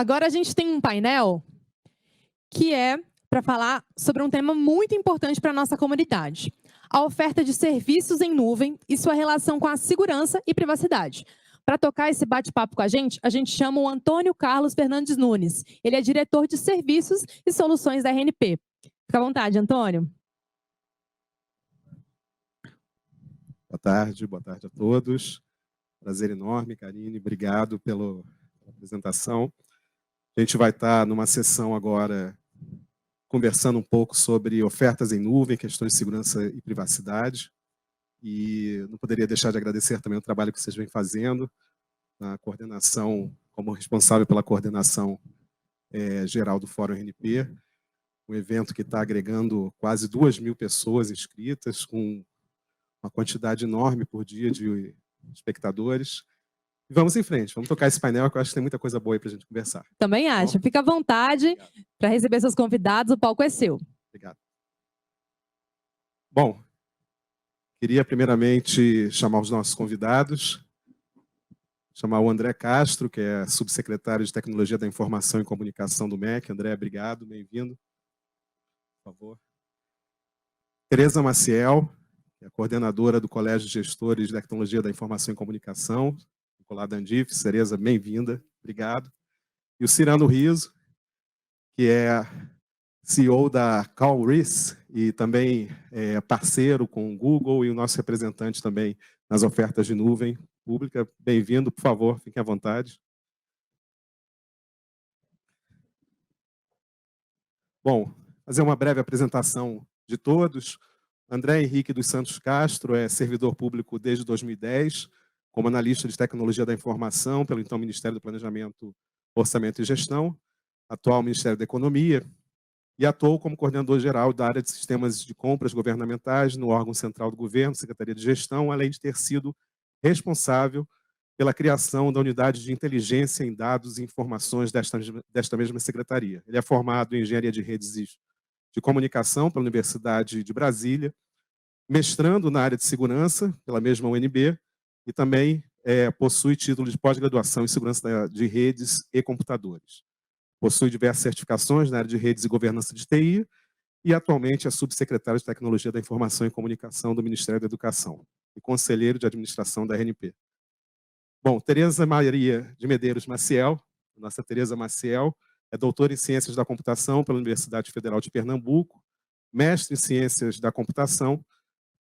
Agora a gente tem um painel que é para falar sobre um tema muito importante para a nossa comunidade: a oferta de serviços em nuvem e sua relação com a segurança e privacidade. Para tocar esse bate-papo com a gente chama o Antônio Carlos Fernandes Nunes. Ele é diretor de serviços e soluções da RNP. Fica à vontade, Antônio. Boa tarde a todos. Prazer enorme, Karine, obrigado pela apresentação. A gente vai estar numa sessão agora conversando um pouco sobre ofertas em nuvem, questões de segurança e privacidade. E não poderia deixar de agradecer também o trabalho que vocês vêm fazendo na coordenação, como responsável pela coordenação geral do Fórum RNP, um evento que está agregando quase 2.000 pessoas inscritas, com uma quantidade enorme por dia de espectadores. E vamos em frente, vamos tocar esse painel, que eu acho que tem muita coisa boa aí para a gente conversar. Também acho. Bom? Fica à vontade para receber seus convidados, o palco é seu. Obrigado. Bom, queria primeiramente chamar os nossos convidados, chamar o André Castro, que é subsecretário de Tecnologia da Informação e Comunicação do MEC. André, obrigado, bem-vindo. Por favor. Tereza Maciel, que é coordenadora do Colégio de Gestores de Tecnologia da Informação e Comunicação, vinculada à Andif. Tereza, bem-vinda, obrigado. E o Cirano Riso, que é CEO da CallRis e também é parceiro com o Google e o nosso representante também nas ofertas de nuvem pública. Bem-vindo, por favor, fiquem à vontade. Bom, fazer uma breve apresentação de todos. André Henrique dos Santos Castro é servidor público desde 2010, como analista de tecnologia da informação pelo então Ministério do Planejamento, Orçamento e Gestão, atual Ministério da Economia, e atuou como coordenador-geral da área de sistemas de compras governamentais no órgão central do governo, Secretaria de Gestão, além de ter sido responsável pela criação da unidade de inteligência em dados e informações desta mesma secretaria. Ele é formado em engenharia de redes de comunicação pela Universidade de Brasília, mestrando na área de segurança pela mesma UNB e também possui título de pós-graduação em segurança de redes e computadores. Possui diversas certificações na área de redes e governança de TI e atualmente é subsecretário de Tecnologia da Informação e Comunicação do Ministério da Educação e conselheiro de administração da RNP. Bom, Tereza Maria de Medeiros Maciel, nossa Tereza Maciel, é doutora em Ciências da Computação pela Universidade Federal de Pernambuco, mestre em Ciências da Computação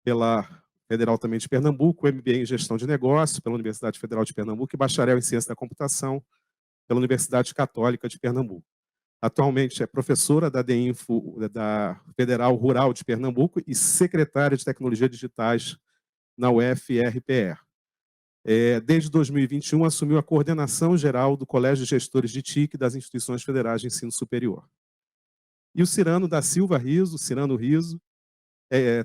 pela Federal também de Pernambuco, MBA em Gestão de Negócios pela Universidade Federal de Pernambuco e bacharel em Ciência da Computação pela Universidade Católica de Pernambuco. Atualmente é professora da DEINFO, da Federal Rural de Pernambuco e secretária de Tecnologia Digitais na UFRPR. Desde 2021, assumiu a coordenação geral do Colégio de Gestores de TIC das Instituições Federais de Ensino Superior. E o Cirano da Silva Riso, Cirano Riso,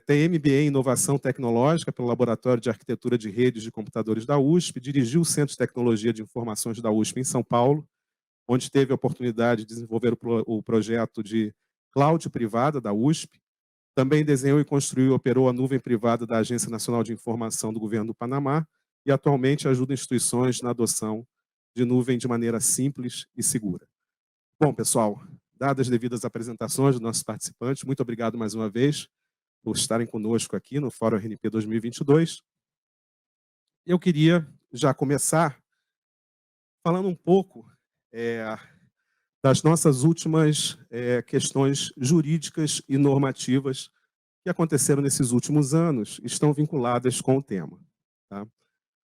tem MBA em Inovação Tecnológica pelo Laboratório de Arquitetura de Redes de Computadores da USP, dirigiu o Centro de Tecnologia de Informações da USP em São Paulo, onde teve a oportunidade de desenvolver o projeto de cloud privada da USP. Também desenhou e construiu e operou a nuvem privada da Agência Nacional de Informação do Governo do Panamá e atualmente ajuda instituições na adoção de nuvem de maneira simples e segura. Bom, pessoal, dadas as devidas apresentações dos nossos participantes, muito obrigado mais uma vez por estarem conosco aqui no Fórum RNP 2022. Eu queria já começar falando um pouco das nossas últimas questões jurídicas e normativas que aconteceram nesses últimos anos, estão vinculadas com o tema. Tá?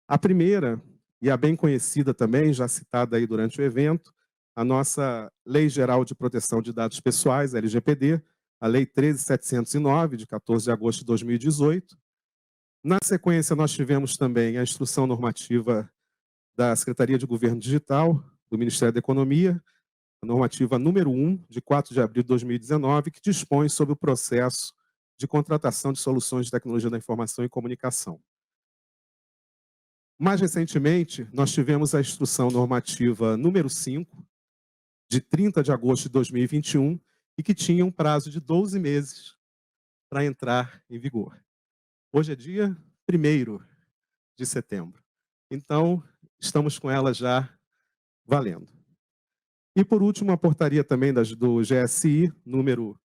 A primeira, e a bem conhecida também, já citada aí durante o evento, a nossa Lei Geral de Proteção de Dados Pessoais, a LGPD, a Lei 13.709, de 14 de agosto de 2018. Na sequência, nós tivemos também a Instrução Normativa da Secretaria de Governo Digital, do Ministério da Economia, a normativa número 1, de 4 de abril de 2019, que dispõe sobre o processo de contratação de soluções de tecnologia da informação e comunicação. Mais recentemente, nós tivemos a Instrução Normativa número 5, de 30 de agosto de 2021, e que tinha um prazo de 12 meses para entrar em vigor. Hoje é dia 1º de setembro. Então, estamos com ela já valendo. E, por último, a portaria também do GSI, número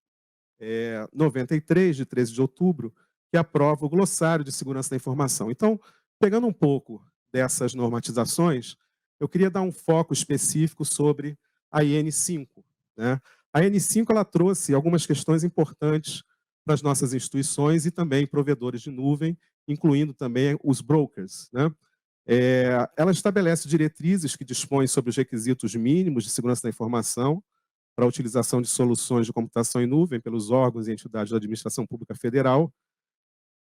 93, de 13 de outubro, que aprova o glossário de segurança da informação. Então, pegando um pouco dessas normatizações, eu queria dar um foco específico sobre a IN5. Né? A IN5 ela trouxe algumas questões importantes para as nossas instituições e também provedores de nuvem, incluindo também os brokers. Né? Ela estabelece diretrizes que dispõem sobre os requisitos mínimos de segurança da informação para a utilização de soluções de computação em nuvem pelos órgãos e entidades da administração pública federal.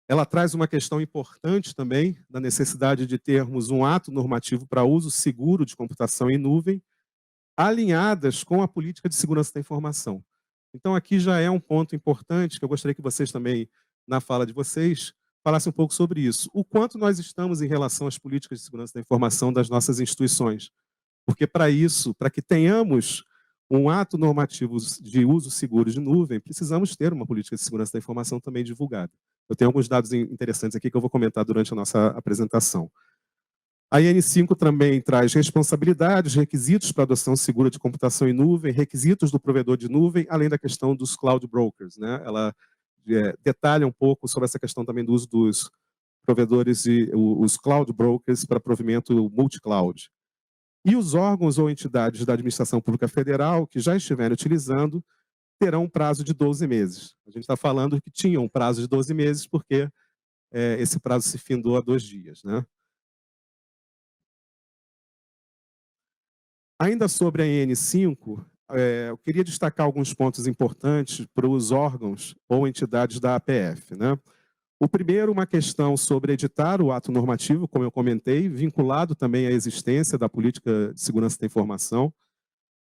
Ela traz uma questão importante também da necessidade de termos um ato normativo para uso seguro de computação em nuvem, alinhadas com a política de segurança da informação. Então, aqui já é um ponto importante que eu gostaria que vocês também, na fala de vocês, falassem um pouco sobre isso. O quanto nós estamos em relação às políticas de segurança da informação das nossas instituições. Porque para isso, para que tenhamos um ato normativo de uso seguro de nuvem, precisamos ter uma política de segurança da informação também divulgada. Eu tenho alguns dados interessantes aqui que eu vou comentar durante a nossa apresentação. A IN5 também traz responsabilidades, requisitos para adoção segura de computação em nuvem, requisitos do provedor de nuvem, além da questão dos cloud brokers. Né? Ela detalha um pouco sobre essa questão também do uso dos provedores e os cloud brokers para provimento multi-cloud. E os órgãos ou entidades da administração pública federal que já estiverem utilizando terão um prazo de 12 meses. A gente está falando que tinha um prazo de 12 meses porque esse prazo se findou há 2 dias. Né? Ainda sobre a IN5, eu queria destacar alguns pontos importantes para os órgãos ou entidades da APF. Né? O primeiro, uma questão sobre editar o ato normativo, como eu comentei, vinculado também à existência da política de segurança da informação.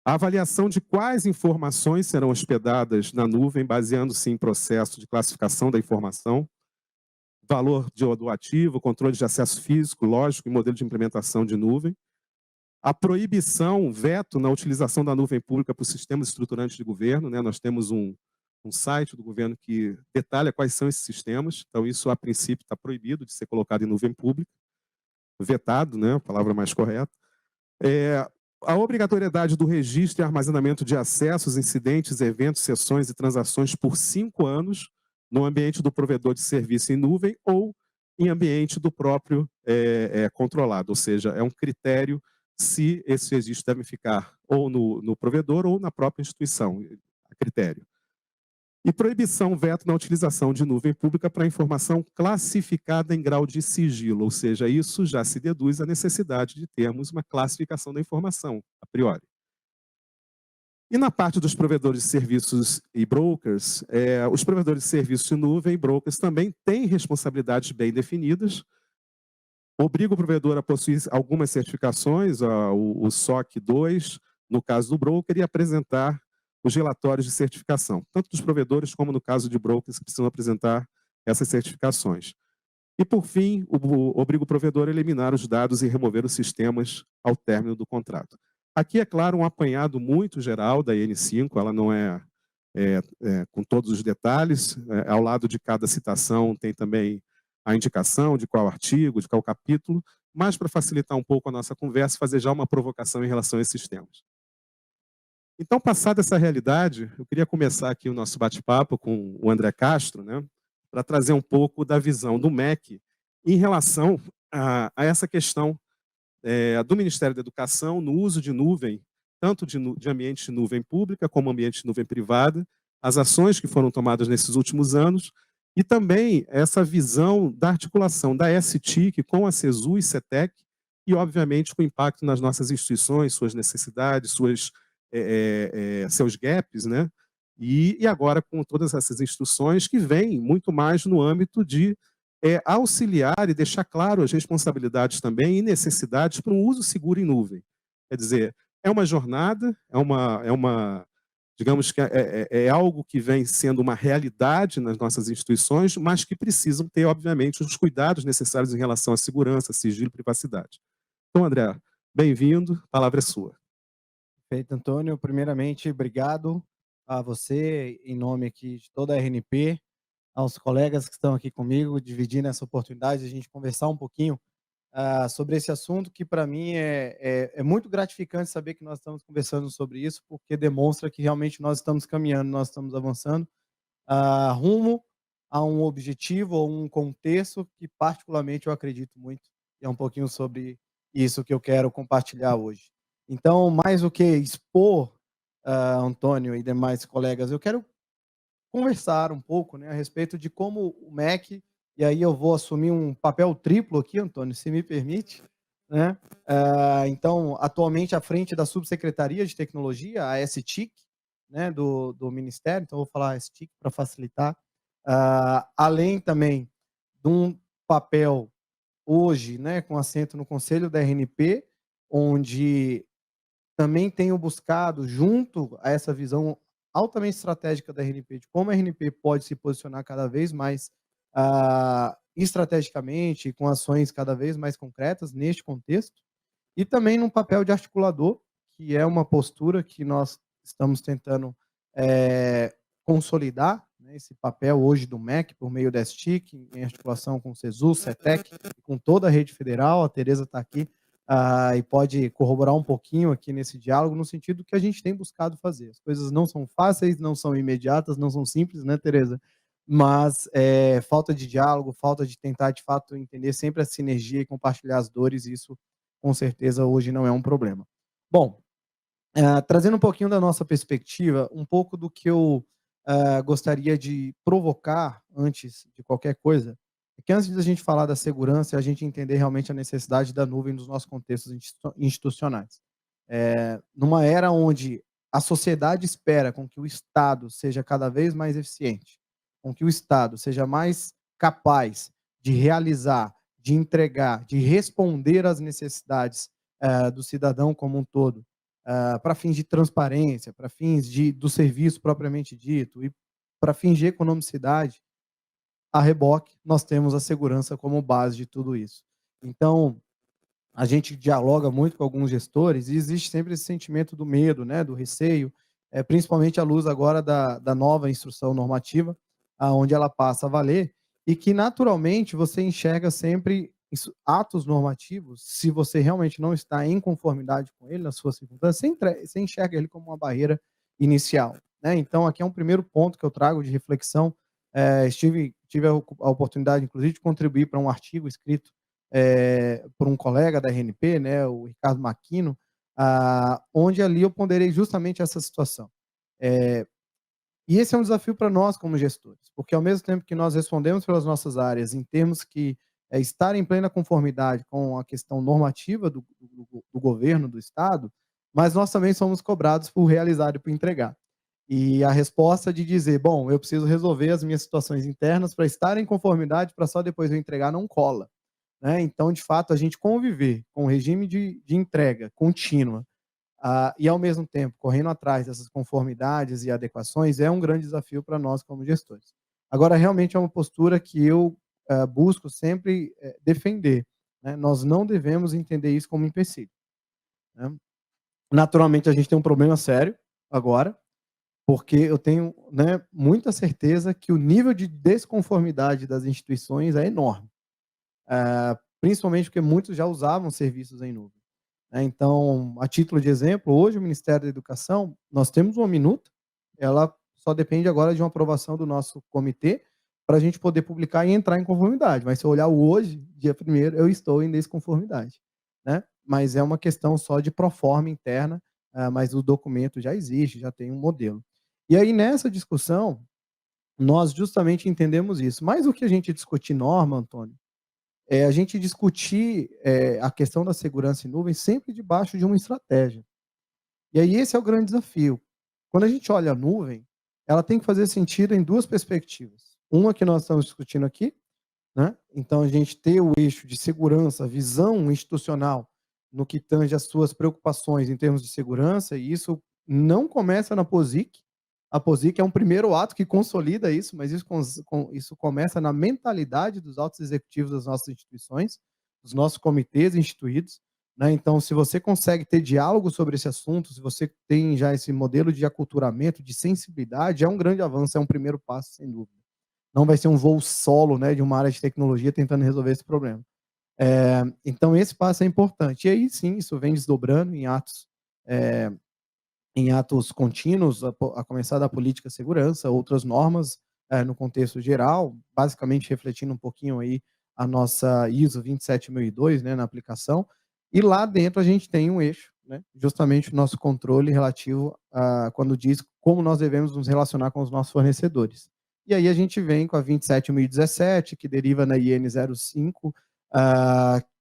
A avaliação de quais informações serão hospedadas na nuvem, baseando-se em processo de classificação da informação, valor do ativo, controle de acesso físico, lógico e modelo de implementação de nuvem. A proibição, veto na utilização da nuvem pública para os sistemas estruturantes de governo. Né? Nós temos um site do governo que detalha quais são esses sistemas. Então, isso, a princípio, está proibido de ser colocado em nuvem pública. Vetado, né? A palavra mais correta. A obrigatoriedade do registro e armazenamento de acessos, incidentes, eventos, sessões e transações por 5 anos no ambiente do provedor de serviço em nuvem ou em ambiente do próprio controlado. Ou seja, é um critério se esse registro deve ficar ou no provedor ou na própria instituição, a critério. E proibição, veto na utilização de nuvem pública para informação classificada em grau de sigilo, ou seja, isso já se deduz à necessidade de termos uma classificação da informação, a priori. E na parte dos provedores de serviços e brokers, os provedores de serviços de nuvem e brokers também têm responsabilidades bem definidas, obriga o provedor a possuir algumas certificações, o SOC 2, no caso do broker, e apresentar os relatórios de certificação, tanto dos provedores como no caso de brokers que precisam apresentar essas certificações. E, por fim, obriga o provedor a eliminar os dados e remover os sistemas ao término do contrato. Aqui, é claro, um apanhado muito geral da IN5, ela não é com todos os detalhes. Ao lado de cada citação tem também a indicação de qual artigo, de qual capítulo, mas para facilitar um pouco a nossa conversa, fazer já uma provocação em relação a esses temas. Então, passada essa realidade, eu queria começar aqui o nosso bate-papo com o André Castro, né, para trazer um pouco da visão do MEC em relação a essa questão do Ministério da Educação no uso de nuvem, tanto de ambiente de nuvem pública como ambiente de nuvem privada, as ações que foram tomadas nesses últimos anos, e também essa visão da articulação da STIC com a CESU e CETEC, e, obviamente, com impacto nas nossas instituições, suas necessidades, seus gaps, né? E agora com todas essas instituições que vêm muito mais no âmbito de auxiliar e deixar claro as responsabilidades também e necessidades para um uso seguro em nuvem. Quer dizer, é uma jornada, digamos que é algo que vem sendo uma realidade nas nossas instituições, mas que precisam ter, obviamente, os cuidados necessários em relação à segurança, sigilo e privacidade. Então, André, bem-vindo, a palavra é sua. Perfeito, Antônio. Primeiramente, obrigado a você, em nome aqui de toda a RNP, aos colegas que estão aqui comigo, dividindo essa oportunidade de a gente conversar um pouquinho sobre esse assunto, que para mim é muito gratificante saber que nós estamos conversando sobre isso, porque demonstra que realmente nós estamos caminhando, nós estamos avançando rumo a um objetivo ou um contexto que particularmente eu acredito muito, e é um pouquinho sobre isso que eu quero compartilhar hoje. Então, mais do que expor, Antônio e demais colegas, eu quero conversar um pouco, né, a respeito de como o MEC, e aí eu vou assumir um papel triplo aqui, Antônio, se me permite, né? Então, atualmente à frente da Subsecretaria de Tecnologia, a STIC, né, do Ministério, então eu vou falar STIC para facilitar, além também de um papel hoje, né, com assento no Conselho da RNP, onde também tenho buscado, junto a essa visão altamente estratégica da RNP, de como a RNP pode se posicionar cada vez mais estrategicamente, com ações cada vez mais concretas neste contexto, e também num papel de articulador, que é uma postura que nós estamos tentando consolidar, né, esse papel hoje do MEC, por meio da STIC, em articulação com o CESU, CETEC, com toda a rede federal. A Tereza está aqui e pode corroborar um pouquinho aqui nesse diálogo, no sentido que a gente tem buscado fazer. As coisas não são fáceis, não são imediatas, não são simples, né, Tereza? Mas falta de diálogo, falta de tentar, de fato, entender sempre a sinergia e compartilhar as dores, isso, com certeza, hoje não é um problema. Bom, trazendo um pouquinho da nossa perspectiva, um pouco do que eu gostaria de provocar antes de qualquer coisa, é que antes da gente falar da segurança, a gente entender realmente a necessidade da nuvem nos nossos contextos institucionais. Numa era onde a sociedade espera com que o Estado seja cada vez mais eficiente, com que o Estado seja mais capaz de realizar, de entregar, de responder às necessidades do cidadão como um todo, para fins de transparência, para fins do serviço propriamente dito e para fins de economicidade, a reboque, nós temos a segurança como base de tudo isso. Então, a gente dialoga muito com alguns gestores e existe sempre esse sentimento do medo, né, do receio, principalmente à luz agora da nova instrução normativa, onde ela passa a valer, e que naturalmente você enxerga sempre atos normativos, se você realmente não está em conformidade com ele, nas suas circunstâncias, você enxerga ele como uma barreira inicial, né? Então, aqui é um primeiro ponto que eu trago de reflexão. Tive a oportunidade, inclusive, de contribuir para um artigo escrito por um colega da RNP, né, o Ricardo Maquino, onde ali eu ponderei justamente essa situação. E esse é um desafio para nós como gestores, porque ao mesmo tempo que nós respondemos pelas nossas áreas em termos que estar em plena conformidade com a questão normativa do governo, do Estado, mas nós também somos cobrados por realizar e por entregar. E a resposta de dizer, bom, eu preciso resolver as minhas situações internas para estar em conformidade, para só depois eu entregar, não cola, né? Então, de fato, a gente conviver com o regime de entrega contínua e, ao mesmo tempo, correndo atrás dessas conformidades e adequações é um grande desafio para nós como gestores. Agora, realmente é uma postura que eu busco sempre defender, né? Nós não devemos entender isso como empecilho, né? Naturalmente, a gente tem um problema sério agora, porque eu tenho, né, muita certeza que o nível de desconformidade das instituições é enorme, principalmente porque muitos já usavam serviços em nuvem. Então, a título de exemplo, hoje o Ministério da Educação, nós temos uma minuta, ela só depende agora de uma aprovação do nosso comitê para a gente poder publicar e entrar em conformidade. Mas se eu olhar o hoje, dia 1º, eu estou em desconformidade, né? Mas é uma questão só de proforma interna, mas o documento já existe, já tem um modelo. E aí, nessa discussão, nós justamente entendemos isso. Mas o que a gente discutir norma, Antônio, a gente discutir a questão da segurança em nuvem sempre debaixo de uma estratégia. E aí esse é o grande desafio. Quando a gente olha a nuvem, ela tem que fazer sentido em duas perspectivas. Uma que nós estamos discutindo aqui, né? Então, a gente ter o eixo de segurança, visão institucional no que tange as suas preocupações em termos de segurança, e isso não começa na POSIC. A POSIC é um primeiro ato que consolida isso, mas isso começa na mentalidade dos altos executivos das nossas instituições, dos nossos comitês instituídos, né? Então, se você consegue ter diálogo sobre esse assunto, se você tem já esse modelo de aculturamento, de sensibilidade, é um grande avanço, é um primeiro passo, sem dúvida. Não vai ser um voo solo, né, de uma área de tecnologia tentando resolver esse problema. Então, esse passo é importante. E aí, sim, isso vem desdobrando em atos contínuos, a começar da política de segurança, outras normas no contexto geral, basicamente refletindo um pouquinho aí a nossa ISO 27002, né, na aplicação, e lá dentro a gente tem um eixo, né, justamente o nosso controle relativo a quando diz como nós devemos nos relacionar com os nossos fornecedores. E aí a gente vem com a 27017, que deriva na IN 05,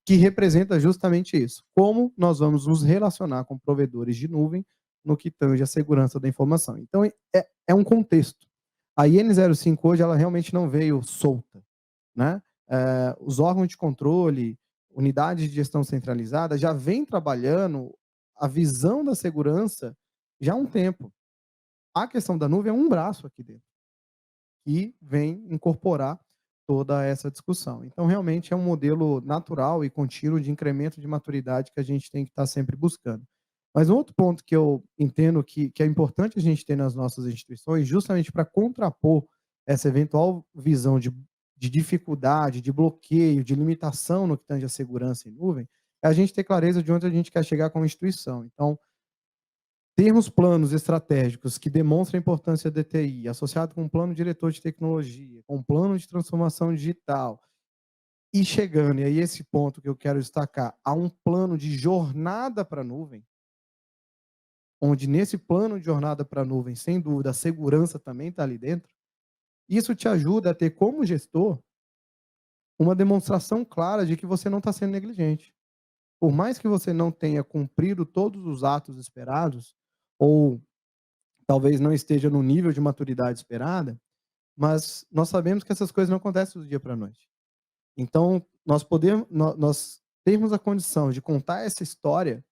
que representa justamente isso, como nós vamos nos relacionar com provedores de nuvem no que tange a segurança da informação. Então, é um contexto. A IN 05 hoje, ela realmente não veio solta, né? Os órgãos de controle, unidades de gestão centralizada, já vêm trabalhando a visão da segurança já há um tempo. A questão da nuvem é um braço aqui dentro, que vem incorporar toda essa discussão. Então, realmente, é um modelo natural e contínuo de incremento de maturidade que a gente tem que estar sempre buscando. Mas um outro ponto que eu entendo que é importante a gente ter nas nossas instituições, justamente para contrapor essa eventual visão de dificuldade, de bloqueio, de limitação no que tange a segurança em nuvem, é a gente ter clareza de onde a gente quer chegar como instituição. Então, termos planos estratégicos que demonstram a importância da TI, associado com um plano diretor de tecnologia, com um plano de transformação digital, e chegando, e aí esse ponto que eu quero destacar, a um plano de jornada para a nuvem, onde nesse plano de jornada para a nuvem, sem dúvida, a segurança também está ali dentro, isso te ajuda a ter, como gestor, uma demonstração clara de que você não está sendo negligente. Por mais que você não tenha cumprido todos os atos esperados, ou talvez não esteja no nível de maturidade esperada, mas nós sabemos que essas coisas não acontecem do dia para a noite. Então, nós termos a condição de contar essa história,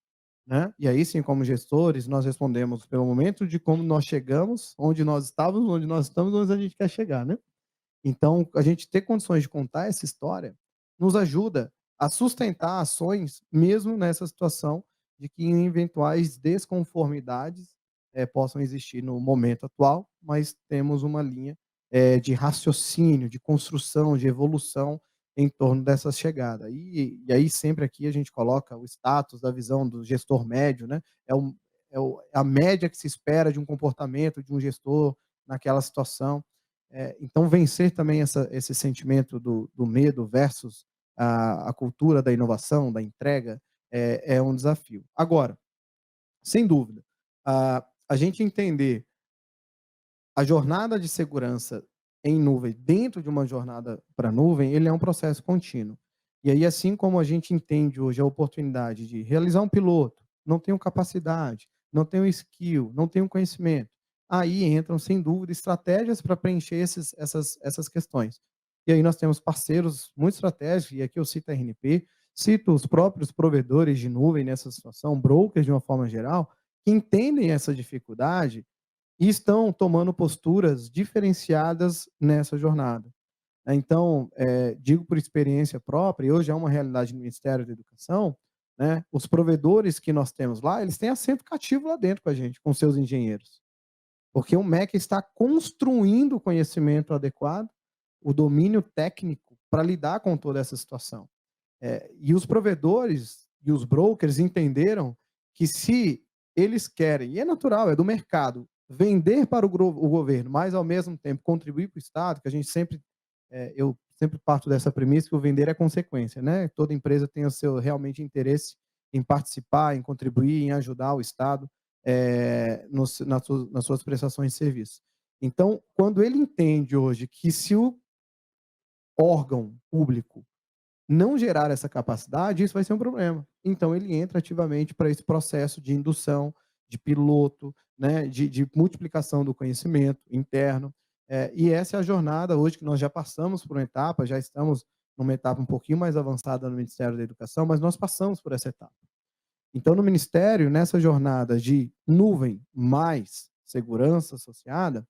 né? E aí sim, como gestores, nós respondemos pelo momento de como nós chegamos, onde nós estávamos, onde nós estamos, onde a gente quer chegar, né? Então, a gente ter condições de contar essa história nos ajuda a sustentar ações, mesmo nessa situação de que eventuais desconformidades possam existir no momento atual, mas temos uma linha de raciocínio, de construção, de evolução em torno dessa chegada. E aí sempre aqui a gente coloca o status da visão do gestor médio, né? É a média que se espera de um comportamento de um gestor naquela situação. Então, vencer também esse sentimento do medo versus a cultura da inovação, da entrega, é um desafio. Agora, sem dúvida, a gente entender a jornada de segurança em nuvem, dentro de uma jornada para nuvem, ele é um processo contínuo. E aí, assim como a gente entende hoje a oportunidade de realizar um piloto, não tenho capacidade, não tenho skill, não tenho conhecimento, aí entram, sem dúvida, estratégias para preencher essas questões. E aí nós temos parceiros muito estratégicos, e aqui eu cito a RNP, cito os próprios provedores de nuvem nessa situação, brokers de uma forma geral, que entendem essa dificuldade e estão tomando posturas diferenciadas nessa jornada. Então, digo por experiência própria, e hoje é uma realidade no Ministério da Educação, né, os provedores que nós temos lá, eles têm assento cativo lá dentro com a gente, com seus engenheiros. Porque o MEC está construindo o conhecimento adequado, o domínio técnico para lidar com toda essa situação. E os provedores e os brokers entenderam que se eles querem, e é natural, é do mercado, vender para o governo, mas ao mesmo tempo contribuir para o Estado, que a gente sempre, eu sempre parto dessa premissa que o vender é consequência, né? Toda empresa tem o seu realmente interesse em participar, em contribuir, em ajudar o Estado nas suas prestações de serviço. Então, quando ele entende hoje que se o órgão público não gerar essa capacidade, isso vai ser um problema. Então, ele entra ativamente para esse processo de indução, de piloto, né, de multiplicação do conhecimento interno. E essa é a jornada hoje que nós já passamos por uma etapa, já estamos numa etapa um pouquinho mais avançada no Ministério da Educação, mas nós passamos por essa etapa. Então, no Ministério, nessa jornada de nuvem mais segurança associada,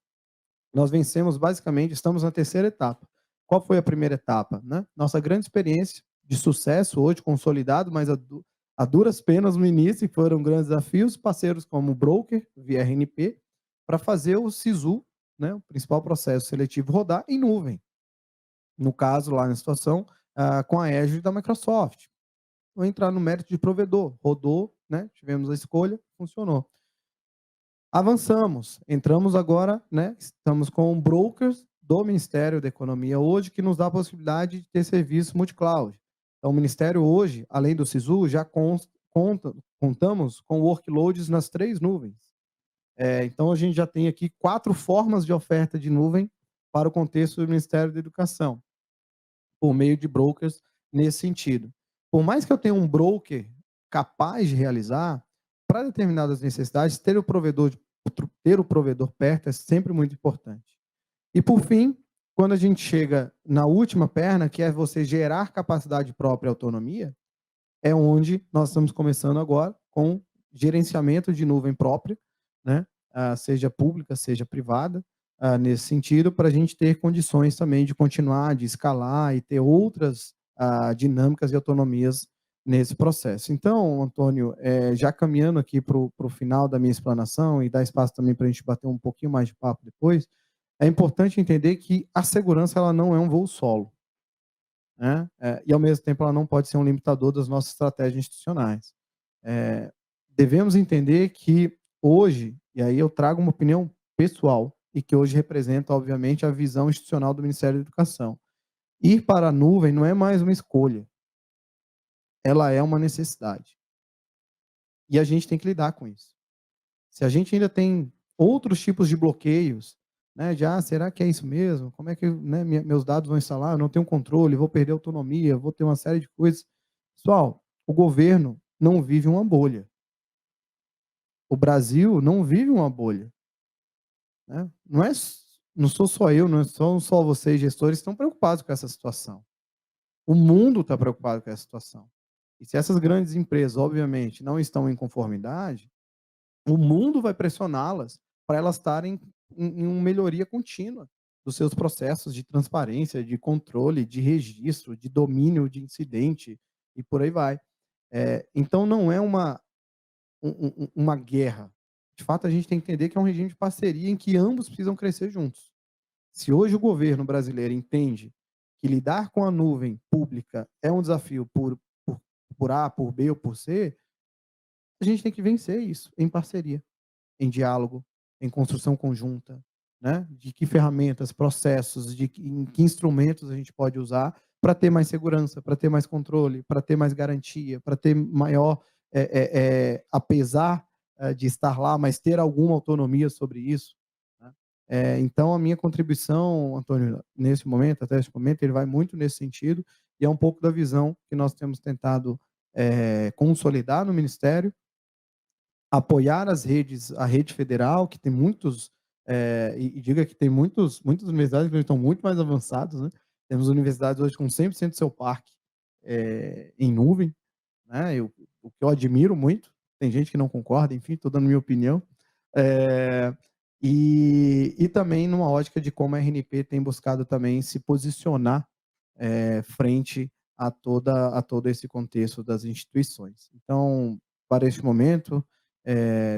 nós vencemos basicamente, estamos na terceira etapa. Qual foi a primeira etapa? Né? Nossa grande experiência de sucesso hoje, consolidado, mas a duras penas no início, e foram grandes desafios, parceiros como o broker, via RNP, para fazer o SISU, né, o principal processo seletivo, rodar em nuvem. No caso, lá na situação, com a Azure da Microsoft. Vou entrar no mérito de provedor. Rodou, né? Tivemos a escolha, funcionou. Avançamos, entramos agora, né? Estamos com brokers do Ministério da Economia hoje, que nos dá a possibilidade de ter serviço multi-cloud. Então, o Ministério hoje, além do SISU, já contamos com workloads nas 3 nuvens. Então, a gente já tem aqui 4 formas de oferta de nuvem para o contexto do Ministério da Educação, por meio de brokers nesse sentido. Por mais que eu tenha um broker capaz de realizar, para determinadas necessidades, ter o provedor perto é sempre muito importante. E, por fim, quando a gente chega na última perna, que é você gerar capacidade própria e autonomia, é onde nós estamos começando agora com gerenciamento de nuvem própria, né? Seja pública, seja privada, nesse sentido, para a gente ter condições também de continuar, de escalar e ter outras dinâmicas e autonomias nesse processo. Então, Antônio, já caminhando aqui para o final da minha explanação e dar espaço também para a gente bater um pouquinho mais de papo depois, é importante entender que a segurança ela não é um voo solo, né? E, ao mesmo tempo, ela não pode ser um limitador das nossas estratégias institucionais. Devemos entender que hoje, e aí eu trago uma opinião pessoal, e que hoje representa, obviamente, a visão institucional do Ministério da Educação. Ir para a nuvem não é mais uma escolha, ela é uma necessidade. E a gente tem que lidar com isso. Se a gente ainda tem outros tipos de bloqueios, né, de, será que é isso mesmo? Como é que, né, meus dados vão instalar? Eu não tenho controle, vou perder autonomia, vou ter uma série de coisas. Pessoal, o governo não vive uma bolha. O Brasil não vive uma bolha. Né? Não sou só eu, não são só vocês, gestores, que estão preocupados com essa situação. O mundo está preocupado com essa situação. E se essas grandes empresas, obviamente, não estão em conformidade, o mundo vai pressioná-las para elas estarem em uma melhoria contínua dos seus processos de transparência, de controle, de registro, de domínio de incidente e por aí vai. Então, não é uma guerra. De fato, a gente tem que entender que é um regime de parceria em que ambos precisam crescer juntos. Se hoje o governo brasileiro entende que lidar com a nuvem pública é um desafio por A, por B ou por C, a gente tem que vencer isso em parceria, em diálogo, em construção conjunta, né? De que ferramentas, processos, em que instrumentos a gente pode usar para ter mais segurança, para ter mais controle, para ter mais garantia, para ter maior, apesar de estar lá, mas ter alguma autonomia sobre isso. Né? Então, a minha contribuição, Antônio, até esse momento, ele vai muito nesse sentido, e é um pouco da visão que nós temos tentado consolidar no Ministério, apoiar as redes, a rede federal, que tem muitos, e diga que tem muitas universidades que estão muito mais avançadas, né? Temos universidades hoje com 100% do seu parque em nuvem, né? O que eu admiro muito, tem gente que não concorda, enfim, estou dando minha opinião, e também numa ótica de como a RNP tem buscado também se posicionar frente a todo esse contexto das instituições. Então, para este momento,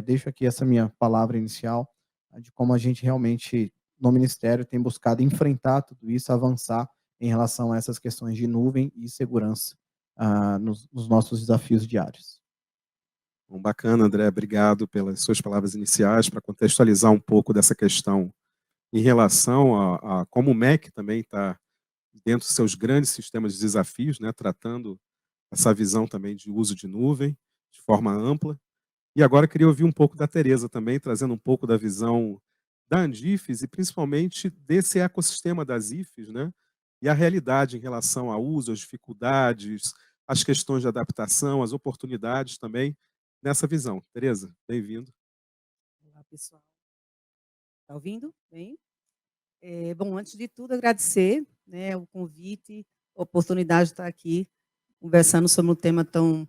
deixo aqui essa minha palavra inicial de como a gente realmente, no Ministério, tem buscado enfrentar tudo isso, avançar em relação a essas questões de nuvem e segurança nos nossos desafios diários. Bom, bacana, André, obrigado pelas suas palavras iniciais, para contextualizar um pouco dessa questão em relação a como o MEC também está dentro dos seus grandes sistemas de desafios, né, tratando essa visão também de uso de nuvem de forma ampla. E agora eu queria ouvir um pouco da Tereza também, trazendo um pouco da visão da Andifes e principalmente desse ecossistema das IFES, né? E a realidade em relação ao uso, as dificuldades, as questões de adaptação, as oportunidades também nessa visão. Tereza, bem-vindo. Olá, pessoal. Está ouvindo? Bem? Bom, antes de tudo, agradecer, né, o convite, a oportunidade de estar aqui conversando sobre um tema tão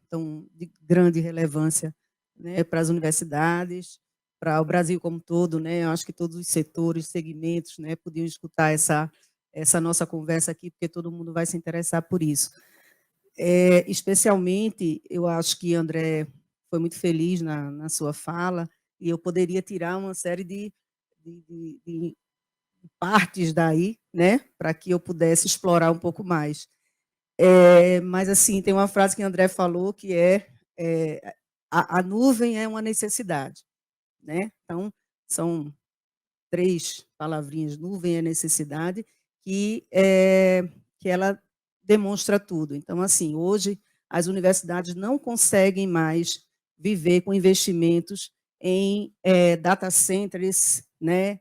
de grande relevância, né, para as universidades, para o Brasil como um todo, né? Eu acho que todos os setores, segmentos, né, podiam escutar essa nossa conversa aqui, porque todo mundo vai se interessar por isso. Especialmente, eu acho que André foi muito feliz na sua fala, e eu poderia tirar uma série de partes daí, né, para que eu pudesse explorar um pouco mais. Mas, assim, tem uma frase que o André falou que a nuvem é uma necessidade, né? Então, são 3 palavrinhas, nuvem é necessidade, que ela demonstra tudo. Então, assim, hoje as universidades não conseguem mais viver com investimentos em data centers, né,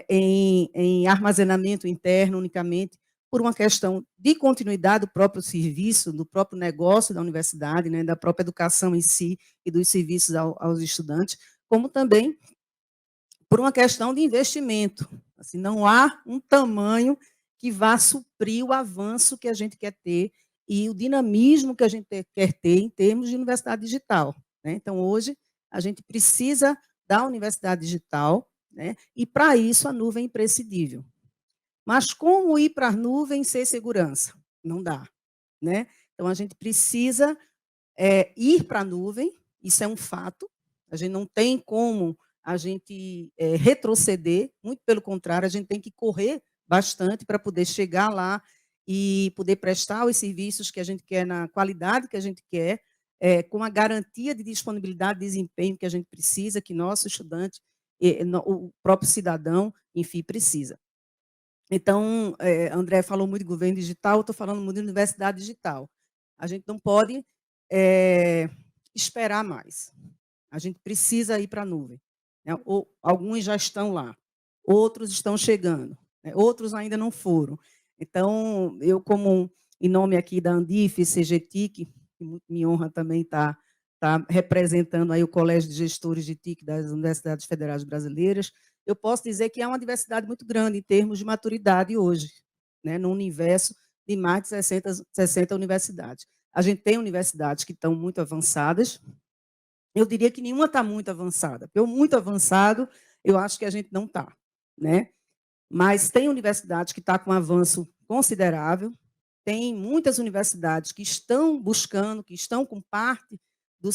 em armazenamento interno unicamente, por uma questão de continuidade do próprio serviço, do próprio negócio da universidade, né, da própria educação em si e dos serviços aos estudantes, como também por uma questão de investimento. Assim, não há um tamanho que vá suprir o avanço que a gente quer ter e o dinamismo que a gente quer ter em termos de universidade digital, né? Então, hoje, a gente precisa da universidade digital, né? E, para isso, a nuvem é imprescindível. Mas como ir para a nuvem sem segurança? Não dá, né? Então, a gente precisa ir para a nuvem, isso é um fato, a gente não tem como a gente retroceder, muito pelo contrário, a gente tem que correr bastante para poder chegar lá e poder prestar os serviços que a gente quer, na qualidade que a gente quer, com a garantia de disponibilidade e desempenho que a gente precisa, que nosso estudante, o próprio cidadão, enfim, precisa. Então, André falou muito de governo digital, eu estou falando muito de universidade digital. A gente não pode esperar mais. A gente precisa ir para a nuvem, né? Alguns já estão lá, outros estão chegando, né? Outros ainda não foram. Então, eu, como em nome aqui da Andif, CGTIC, que muito me honra também estar representando aí o Colégio de Gestores de TIC das Universidades Federais Brasileiras, eu posso dizer que é uma diversidade muito grande em termos de maturidade hoje, né? No universo de mais de 60 universidades. A gente tem universidades que estão muito avançadas. Eu diria que nenhuma está muito avançada. Porque muito avançado, eu acho que a gente não está, né? Mas tem universidades que estão com um avanço considerável, tem muitas universidades que estão buscando, que estão com parte do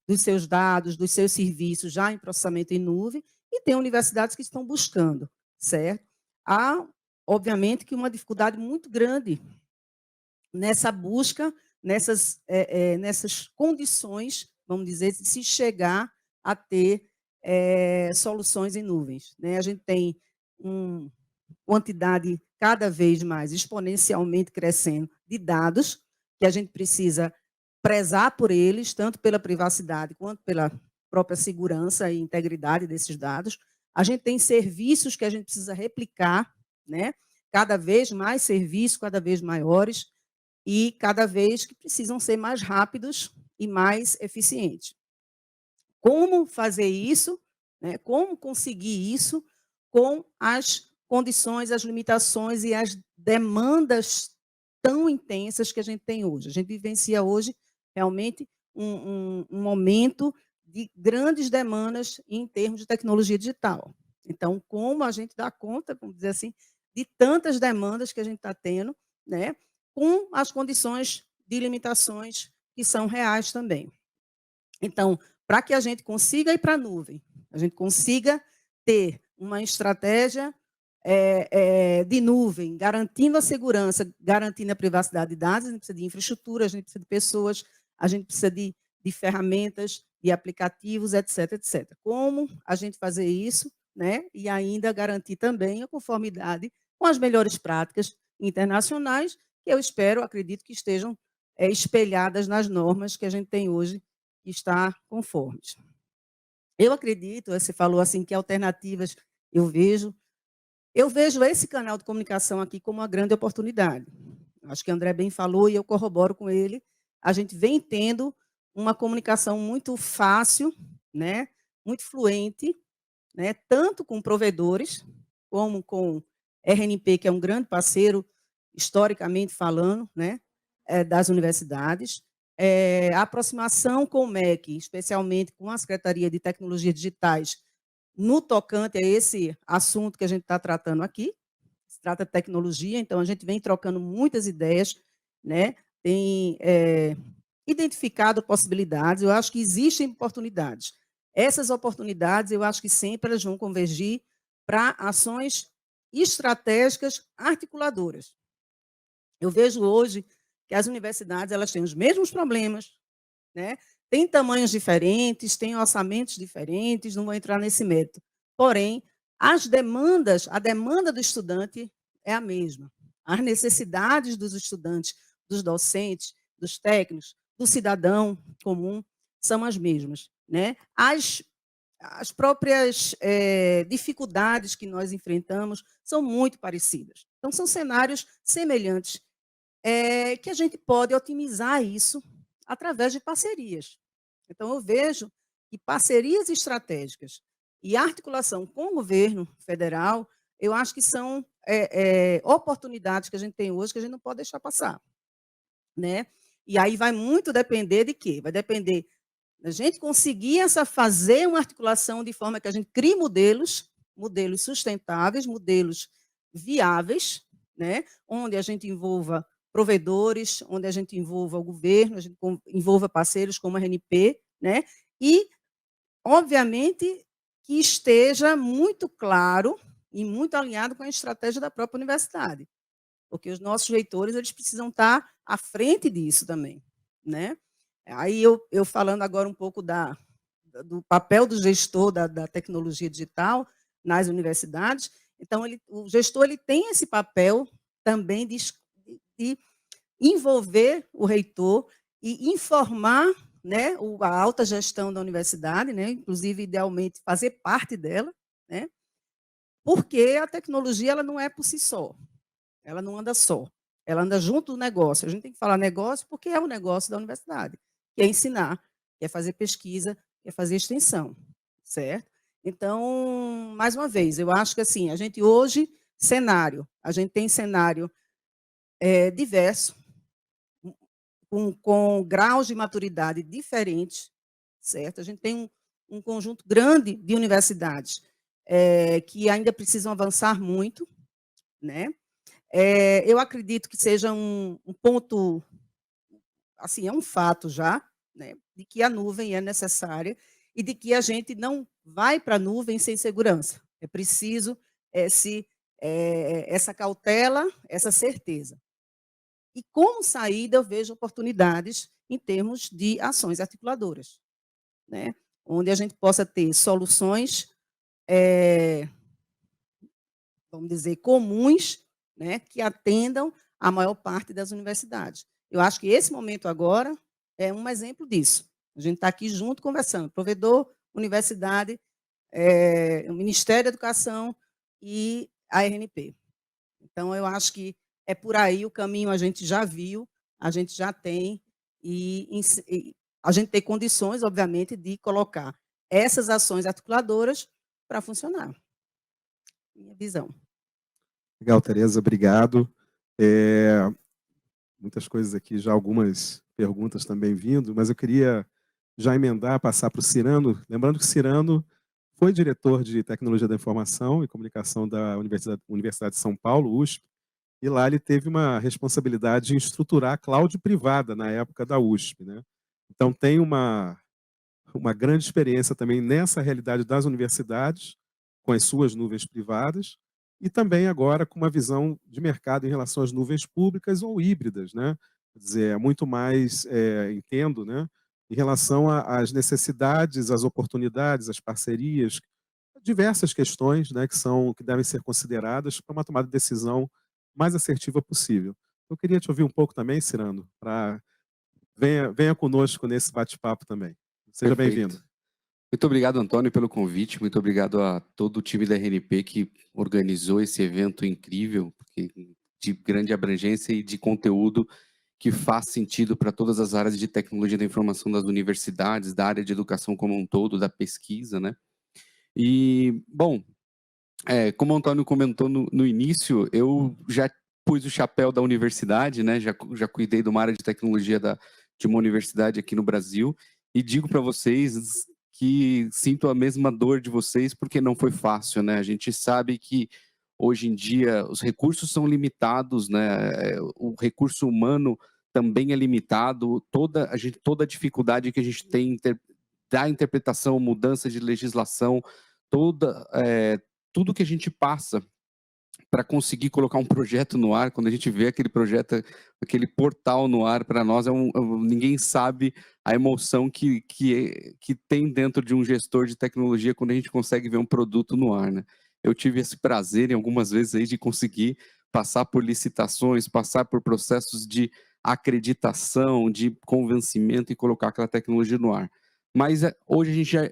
dos seus dados, dos seus serviços já em processamento em nuvem, e tem universidades que estão buscando, certo? Há, obviamente, que uma dificuldade muito grande nessa busca, nessas condições, vamos dizer, de se chegar a ter soluções em nuvens, né? A gente tem uma quantidade cada vez mais exponencialmente crescendo de dados, que a gente precisa prezar por eles, tanto pela privacidade quanto pela própria segurança e integridade desses dados. A gente tem serviços que a gente precisa replicar, né? Cada vez mais serviços, cada vez maiores, e cada vez que precisam ser mais rápidos e mais eficientes. Como fazer isso, né? Como conseguir isso com as condições, as limitações e as demandas tão intensas que a gente tem hoje. A gente vivencia hoje realmente um momento de grandes demandas em termos de tecnologia digital. Então, como a gente dá conta, vamos dizer assim, de tantas demandas que a gente está tendo, né, com as condições de limitações que são reais também. Então, para que a gente consiga ir para a nuvem, a gente consiga ter uma estratégia de nuvem, garantindo a segurança, garantindo a privacidade de dados, a gente precisa de infraestrutura, a gente precisa de pessoas, a gente precisa de ferramentas, de aplicativos, etc, etc. Como a gente fazer isso, né? E ainda garantir também a conformidade com as melhores práticas internacionais, que eu espero, acredito que estejam espelhadas nas normas que a gente tem hoje, que está conformes. Eu acredito, você falou assim, que alternativas eu vejo esse canal de comunicação aqui como uma grande oportunidade. Acho que o André bem falou e eu corroboro com ele. A gente vem tendo uma comunicação muito fácil, né? Muito fluente, né? Tanto com provedores, como com RNP, que é um grande parceiro, historicamente falando, né? Das universidades. A aproximação com o MEC, especialmente com a Secretaria de Tecnologias Digitais, no tocante a esse assunto que a gente está tratando aqui. Se trata de tecnologia, então a gente vem trocando muitas ideias, né? Tem identificado possibilidades, eu acho que existem oportunidades. Essas oportunidades, eu acho que sempre elas vão convergir para ações estratégicas articuladoras. Eu vejo hoje que as universidades elas têm os mesmos problemas, né? Têm tamanhos diferentes, têm orçamentos diferentes, não vou entrar nesse mérito. Porém, a demanda do estudante é a mesma. As necessidades dos estudantes, dos docentes, dos técnicos, do cidadão comum são as mesmas, né? As próprias dificuldades que nós enfrentamos são muito parecidas. Então, são cenários semelhantes que a gente pode otimizar isso através de parcerias. Então, eu vejo que parcerias estratégicas e articulação com o governo federal, eu acho que são oportunidades que a gente tem hoje que a gente não pode deixar passar, né? E aí vai muito depender de quê? Vai depender da gente conseguir fazer uma articulação de forma que a gente crie modelos sustentáveis, modelos viáveis, né? Onde a gente envolva provedores, onde a gente envolva o governo, a gente envolva parceiros como a RNP, né? E, obviamente, que esteja muito claro e muito alinhado com a estratégia da própria universidade, porque os nossos reitores eles precisam estar à frente disso também, né? Aí eu falando agora um pouco do papel do gestor da tecnologia digital nas universidades, então o gestor ele tem esse papel também de envolver o reitor e informar, né, a alta gestão da universidade, né, inclusive, idealmente, fazer parte dela, né, porque a tecnologia ela não é por si só, ela não anda só, ela anda junto do negócio. A gente tem que falar negócio porque é o negócio da universidade, que é ensinar, que é fazer pesquisa, que é fazer extensão, certo? Então, mais uma vez, eu acho que assim, a gente hoje, a gente tem cenário diverso, com graus de maturidade diferentes, certo? A gente tem um conjunto grande de universidades que ainda precisam avançar muito, né? Eu acredito que seja um ponto, assim, é um fato já, né, de que a nuvem é necessária e de que a gente não vai para a nuvem sem segurança. É preciso essa cautela, essa certeza. E como saída, eu vejo oportunidades em termos de ações articuladoras, né? Onde a gente possa ter soluções, vamos dizer, comuns, né? Que atendam a maior parte das universidades. Eu acho que esse momento agora é um exemplo disso. A gente está aqui junto conversando, provedor, universidade, o Ministério da Educação e a RNP. Então, eu acho que é por aí o caminho a gente já viu, a gente já tem, e a gente tem condições, obviamente, de colocar essas ações articuladoras para funcionar. Minha visão. Legal, Tereza, obrigado. Muitas coisas aqui, já algumas perguntas também vindo, mas eu queria já emendar, passar para o Cirano, lembrando que Cirano foi diretor de Tecnologia da Informação e Comunicação da Universidade de São Paulo, USP, e lá ele teve uma responsabilidade em estruturar a cloud privada na época da USP, né? Então tem uma grande experiência também nessa realidade das universidades, com as suas nuvens privadas, e também agora com uma visão de mercado em relação às nuvens públicas ou híbridas, né? Quer dizer, é muito mais, entendo, né? Em relação às necessidades, às oportunidades, às parcerias, diversas questões, né, que devem ser consideradas para uma tomada de decisão mais assertiva possível. Eu queria te ouvir um pouco também, Cirano, venha conosco nesse bate-papo também. Seja bem-vindo. Muito obrigado, Antônio, pelo convite. Muito obrigado a todo o time da RNP que organizou esse evento incrível, de grande abrangência e de conteúdo que faz sentido para todas as áreas de tecnologia da informação das universidades, da área de educação como um todo, da pesquisa, né? E, bom, como o Antônio comentou no início, eu já pus o chapéu da universidade, né? Já cuidei de uma área de tecnologia de uma universidade aqui no Brasil, e digo para vocês que sinto a mesma dor de vocês, porque não foi fácil, né? A gente sabe que hoje em dia os recursos são limitados, né? O recurso humano também é limitado, toda a dificuldade que a gente tem da interpretação, mudança de legislação, tudo que a gente passa para conseguir colocar um projeto no ar. Quando a gente vê aquele projeto, aquele portal no ar, para nós ninguém sabe a emoção que tem dentro de um gestor de tecnologia quando a gente consegue ver um produto no ar, né? Eu tive esse prazer em algumas vezes aí de conseguir passar por licitações, passar por processos de acreditação, de convencimento e colocar aquela tecnologia no ar. Mas hoje a gente já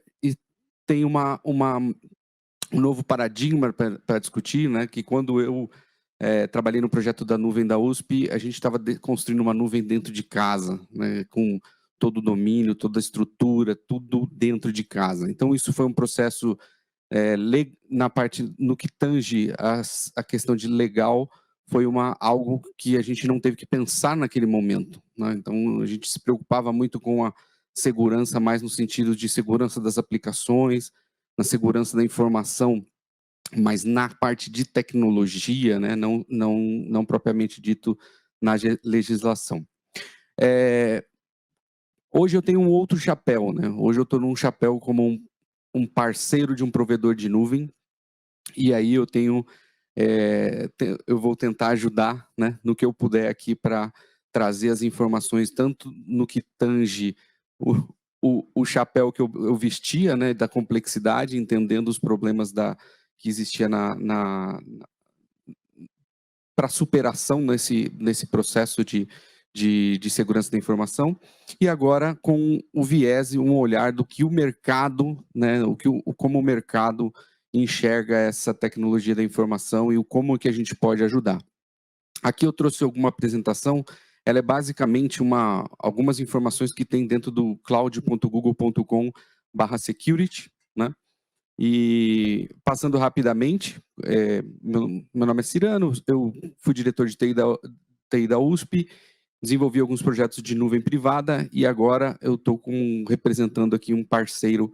tem um novo paradigma para discutir, né? Que quando eu trabalhei no projeto da nuvem da USP, a gente estava construindo uma nuvem dentro de casa, né? Com todo o domínio, toda a estrutura, tudo dentro de casa. Então isso foi um processo na parte no que tange a questão de legal, foi algo que a gente não teve que pensar naquele momento, né? Então a gente se preocupava muito com a segurança, mais no sentido de segurança das aplicações, na segurança da informação, mas na parte de tecnologia, né? Não propriamente dito na legislação. Hoje eu tenho um outro chapéu, né? Hoje eu estou num chapéu como um parceiro de um provedor de nuvem, e aí eu eu vou tentar ajudar, né, no que eu puder aqui para trazer as informações, tanto no que tange o chapéu que eu vestia, né, da complexidade, entendendo os problemas que existia para superação nesse processo de segurança da informação, e agora com o viés e um olhar do que o mercado, né, como o mercado enxerga essa tecnologia da informação e como que a gente pode ajudar. Aqui eu trouxe alguma apresentação, ela é basicamente algumas informações que tem dentro do cloud.google.com/security, né? E passando rapidamente, meu nome é Cirano, eu fui diretor de TI da USP, desenvolvi alguns projetos de nuvem privada e agora eu estou representando aqui um parceiro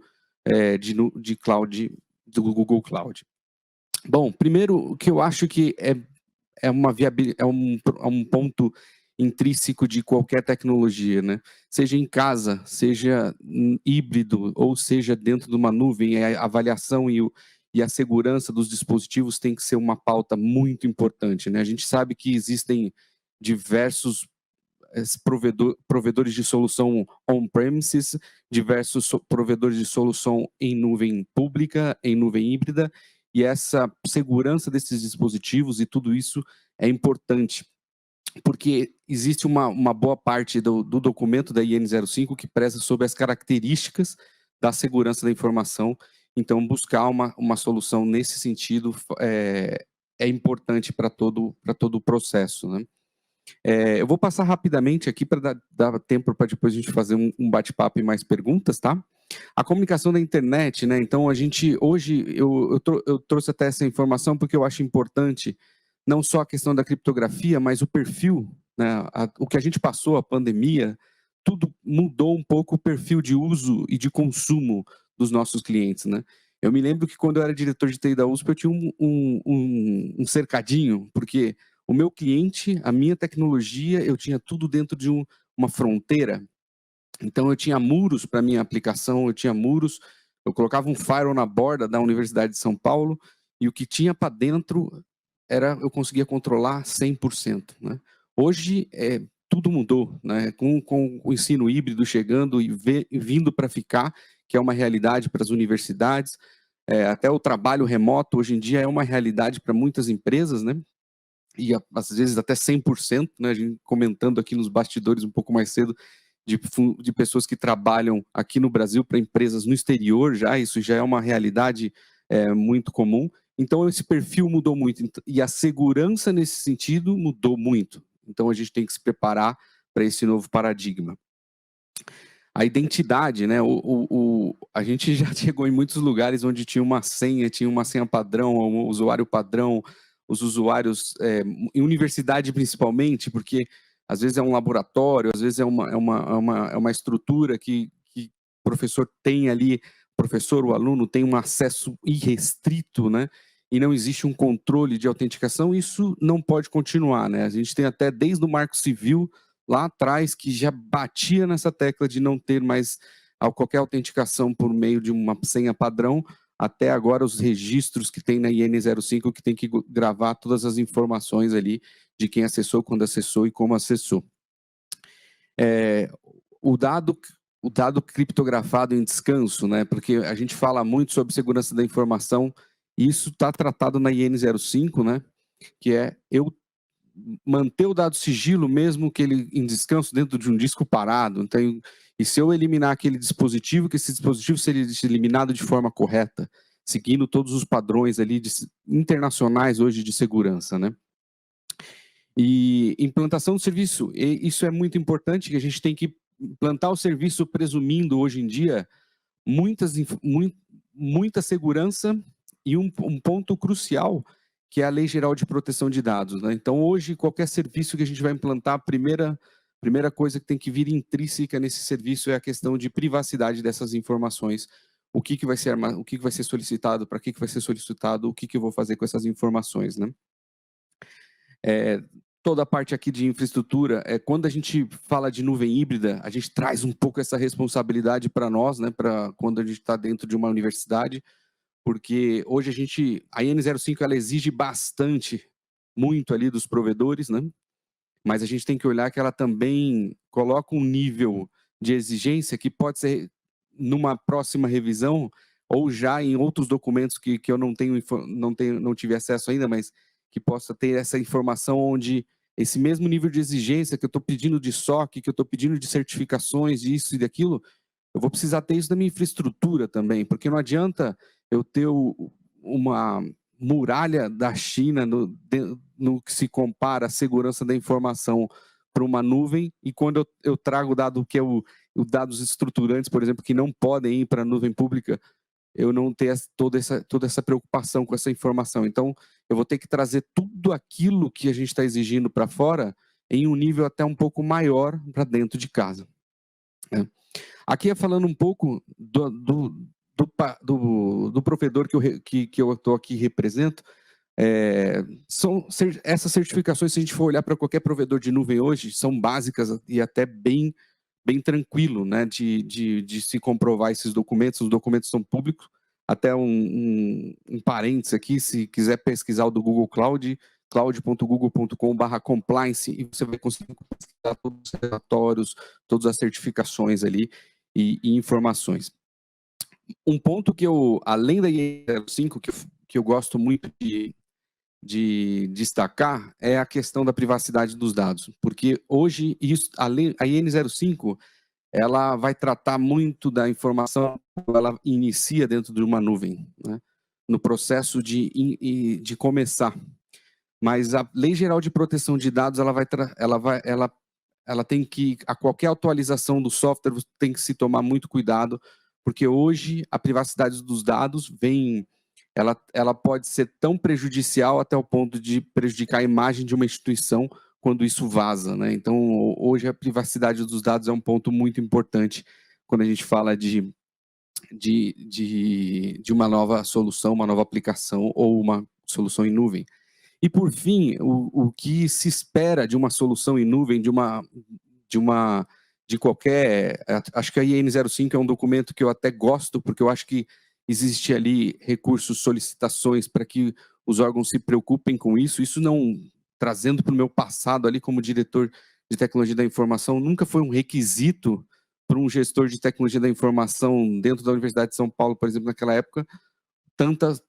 de cloud, do Google Cloud. Bom, primeiro, o que eu acho que é um ponto intrínseco de qualquer tecnologia, né? Seja em casa, seja híbrido, ou seja dentro de uma nuvem, a avaliação e a segurança dos dispositivos tem que ser uma pauta muito importante, né? A gente sabe que existem diversos provedores de solução on-premises, diversos provedores de solução em nuvem pública, em nuvem híbrida, e essa segurança desses dispositivos e tudo isso é importante, porque existe uma boa parte do documento da IN05 que preza sobre as características da segurança da informação, então buscar uma solução nesse sentido é importante para todo o processo, né? Eu vou passar rapidamente aqui para dar tempo para depois a gente fazer um bate-papo e mais perguntas, tá? A comunicação da internet, né? Então, hoje, eu trouxe até essa informação porque eu acho importante, não só a questão da criptografia, mas o perfil, né? O que a gente passou, a pandemia, tudo mudou um pouco o perfil de uso e de consumo dos nossos clientes, né? Eu me lembro que quando eu era diretor de TI da USP, eu tinha um cercadinho, porque o meu cliente, a minha tecnologia, eu tinha tudo dentro de uma fronteira. Então, eu tinha muros para minha aplicação, eu colocava um firewall na borda da Universidade de São Paulo, e o que tinha para dentro eu conseguia controlar 100%. Né? Hoje, tudo mudou, né? Com o ensino híbrido chegando e vindo para ficar, que é uma realidade para as universidades, até o trabalho remoto, hoje em dia, é uma realidade para muitas empresas, né? E às vezes até 100%, né? A gente comentando aqui nos bastidores um pouco mais cedo, de pessoas que trabalham aqui no Brasil para empresas no exterior, isso já é uma realidade muito comum. Então, esse perfil mudou muito, e a segurança nesse sentido mudou muito. Então, a gente tem que se preparar para esse novo paradigma. A identidade, né? A gente já chegou em muitos lugares onde tinha uma senha padrão, um usuário padrão, os usuários, em universidade principalmente, porque às vezes é um laboratório, às vezes é uma estrutura que o professor tem ali, o aluno tem um acesso irrestrito, né? E não existe um controle de autenticação, isso não pode continuar, né? A gente tem até desde o Marco Civil, lá atrás, que já batia nessa tecla de não ter mais qualquer autenticação por meio de uma senha padrão. até agora os registros que tem na IN05, que tem que gravar todas as informações ali de quem acessou, quando acessou e como acessou. O dado criptografado em descanso, né? Porque a gente fala muito sobre segurança da informação, e isso está tratado na IN05, né? Que é eu manter o dado sigilo mesmo que ele em descanso dentro de um disco parado. Então, e se eu eliminar aquele dispositivo, que esse dispositivo seria eliminado de forma correta, seguindo todos os padrões ali internacionais hoje de segurança, né? E implantação do serviço, e isso é muito importante, que a gente tem que implantar o serviço presumindo hoje em dia muita segurança e um ponto crucial, que é a Lei Geral de Proteção de Dados, né? Então, hoje, qualquer serviço que a gente vai implantar, a primeira coisa que tem que vir intrínseca nesse serviço é a questão de privacidade dessas informações. O que vai ser solicitado, para que vai ser solicitado, o que eu vou fazer com essas informações, né? Toda a parte aqui de infraestrutura, quando a gente fala de nuvem híbrida, a gente traz um pouco essa responsabilidade para nós, né? Para quando a gente está dentro de uma universidade, porque hoje a IN05 ela exige muito ali dos provedores, né? Mas a gente tem que olhar que ela também coloca um nível de exigência que pode ser, numa próxima revisão, ou já em outros documentos que eu não tive acesso ainda, mas que possa ter essa informação onde esse mesmo nível de exigência que eu estou pedindo de SOC, que eu estou pedindo de certificações, disso e daquilo, eu vou precisar ter isso na minha infraestrutura também, porque não adianta eu ter uma muralha da China no que se compara a segurança da informação para uma nuvem, e quando eu trago o dado que é os dados estruturantes, por exemplo, que não podem ir para a nuvem pública, eu não ter toda essa preocupação com essa informação. Então, eu vou ter que trazer tudo aquilo que a gente está exigindo para fora em um nível até um pouco maior para dentro de casa, né? Aqui é falando um pouco do provedor que eu estou aqui represento. Essas certificações, se a gente for olhar para qualquer provedor de nuvem hoje, são básicas e até bem tranquilo, né, de se comprovar esses documentos. Os documentos são públicos. Até um parênteses aqui, se quiser pesquisar o do Google Cloud, cloud.google.com/compliance, e você vai conseguir pesquisar todos os relatórios, todas as certificações ali e informações. Um ponto que além da IN05, que eu gosto muito de destacar, é a questão da privacidade dos dados, porque hoje a IN05 ela vai tratar muito da informação quando ela inicia dentro de uma nuvem, né? No processo de começar. Mas a Lei Geral de Proteção de Dados, ela tem que, a qualquer atualização do software, tem que se tomar muito cuidado, porque hoje a privacidade dos dados ela pode ser tão prejudicial até o ponto de prejudicar a imagem de uma instituição quando isso vaza, né? Então, hoje a privacidade dos dados é um ponto muito importante quando a gente fala de uma nova solução, uma nova aplicação ou uma solução em nuvem. E, por fim, o que se espera de uma solução em nuvem, de qualquer... Acho que a IN05 é um documento que eu até gosto, porque eu acho que existe ali recursos, solicitações para que os órgãos se preocupem com isso. Isso não... Trazendo para o meu passado ali como diretor de tecnologia da informação, nunca foi um requisito para um gestor de tecnologia da informação dentro da Universidade de São Paulo, por exemplo, naquela época, tantos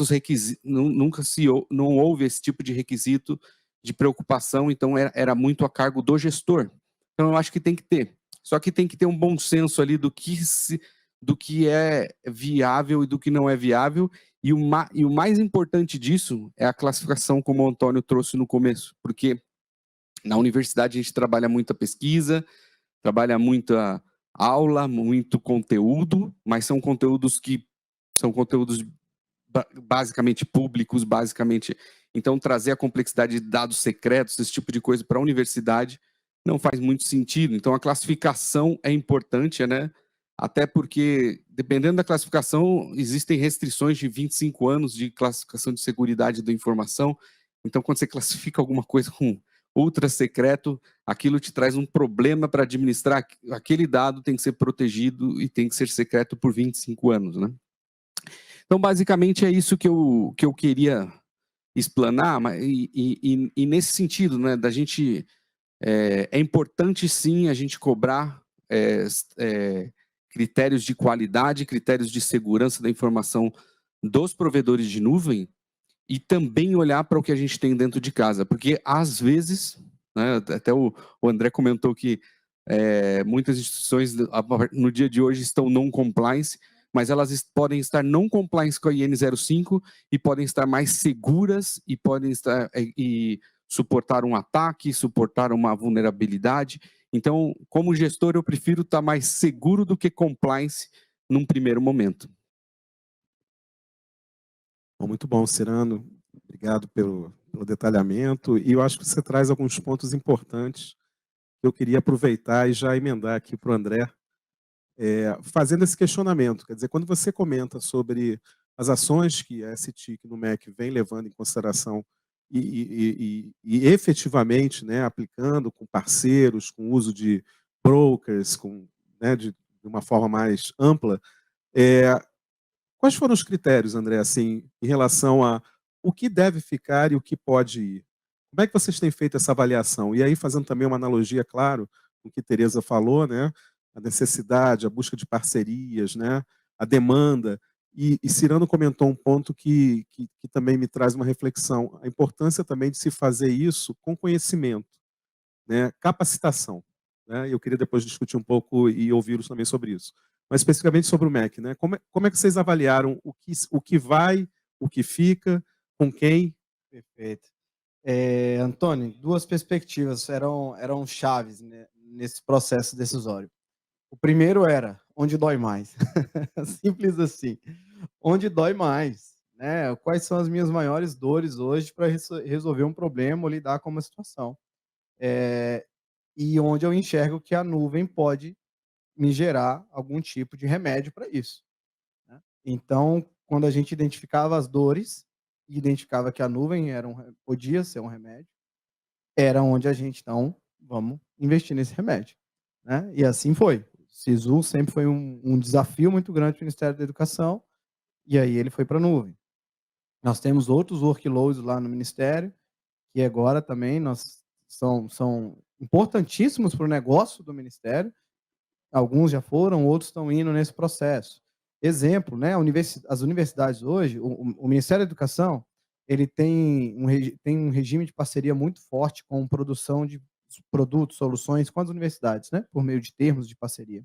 requisitos, não houve esse tipo de requisito de preocupação, então era muito a cargo do gestor. Então, eu acho que tem que ter. Só que tem que ter um bom senso ali do que é viável e do que não é viável, e o mais importante disso é a classificação, como o Antônio trouxe no começo, porque na universidade a gente trabalha muita pesquisa, trabalha muita aula, muito conteúdo, mas são conteúdos basicamente públicos, então trazer a complexidade de dados secretos, esse tipo de coisa para a universidade não faz muito sentido. Então a classificação é importante, né? Até porque, dependendo da classificação, existem restrições de 25 anos de classificação de seguridade da informação. Então, quando você classifica alguma coisa com ultra secreto, aquilo te traz um problema para administrar. Aquele dado tem que ser protegido e tem que ser secreto por 25 anos, né? Então, basicamente, é isso que eu queria explanar, e nesse sentido, né, da gente... É importante, sim, a gente cobrar critérios de qualidade, critérios de segurança da informação dos provedores de nuvem e também olhar para o que a gente tem dentro de casa, porque, às vezes, né, até o André comentou que muitas instituições no dia de hoje estão non-compliance, mas elas podem estar non-compliance com a IN 05 e podem estar mais seguras e podem estar... suportar um ataque, suportar uma vulnerabilidade. Então, como gestor, eu prefiro estar mais seguro do que compliance num primeiro momento. Bom, muito bom, Cirano. Obrigado pelo detalhamento. E eu acho que você traz alguns pontos importantes que eu queria aproveitar e já emendar aqui para o André, fazendo esse questionamento. Quer dizer, quando você comenta sobre as ações que a STIC no MEC vem levando em consideração e efetivamente, né, aplicando com parceiros, com uso de brokers, né, de uma forma mais ampla, quais foram os critérios, André, assim, em relação a o que deve ficar e o que pode ir? Como é que vocês têm feito essa avaliação? E aí, fazendo também uma analogia, claro, com o que Tereza falou, né, a necessidade, a busca de parcerias, né, a demanda. E Cirano comentou um ponto que também me traz uma reflexão, a importância também de se fazer isso com conhecimento, né, capacitação. Né? Eu queria depois discutir um pouco e ouvi-los também sobre isso. Mas especificamente sobre o MEC, né? Como é que vocês avaliaram o que vai, o que fica, com quem? Perfeito. Antônio, duas perspectivas eram chaves, né, nesse processo decisório. O primeiro era onde dói mais. Simples assim. Onde dói mais, né? Quais são as minhas maiores dores hoje para resolver um problema ou lidar com uma situação? E onde eu enxergo que a nuvem pode me gerar algum tipo de remédio para isso, né? Então, quando a gente identificava as dores e identificava que a nuvem podia ser um remédio, era onde a gente, então, vamos investir nesse remédio, né? E assim foi. O SISU sempre foi um desafio muito grande para o Ministério da Educação, e aí ele foi para a nuvem. Nós temos outros workloads lá no Ministério, que agora também são importantíssimos para o negócio do Ministério. Alguns já foram, outros estão indo nesse processo. Exemplo, né? As universidades hoje, o Ministério da Educação, ele tem um regime de parceria muito forte com produção de produtos, soluções com as universidades, né? Por meio de termos de parceria.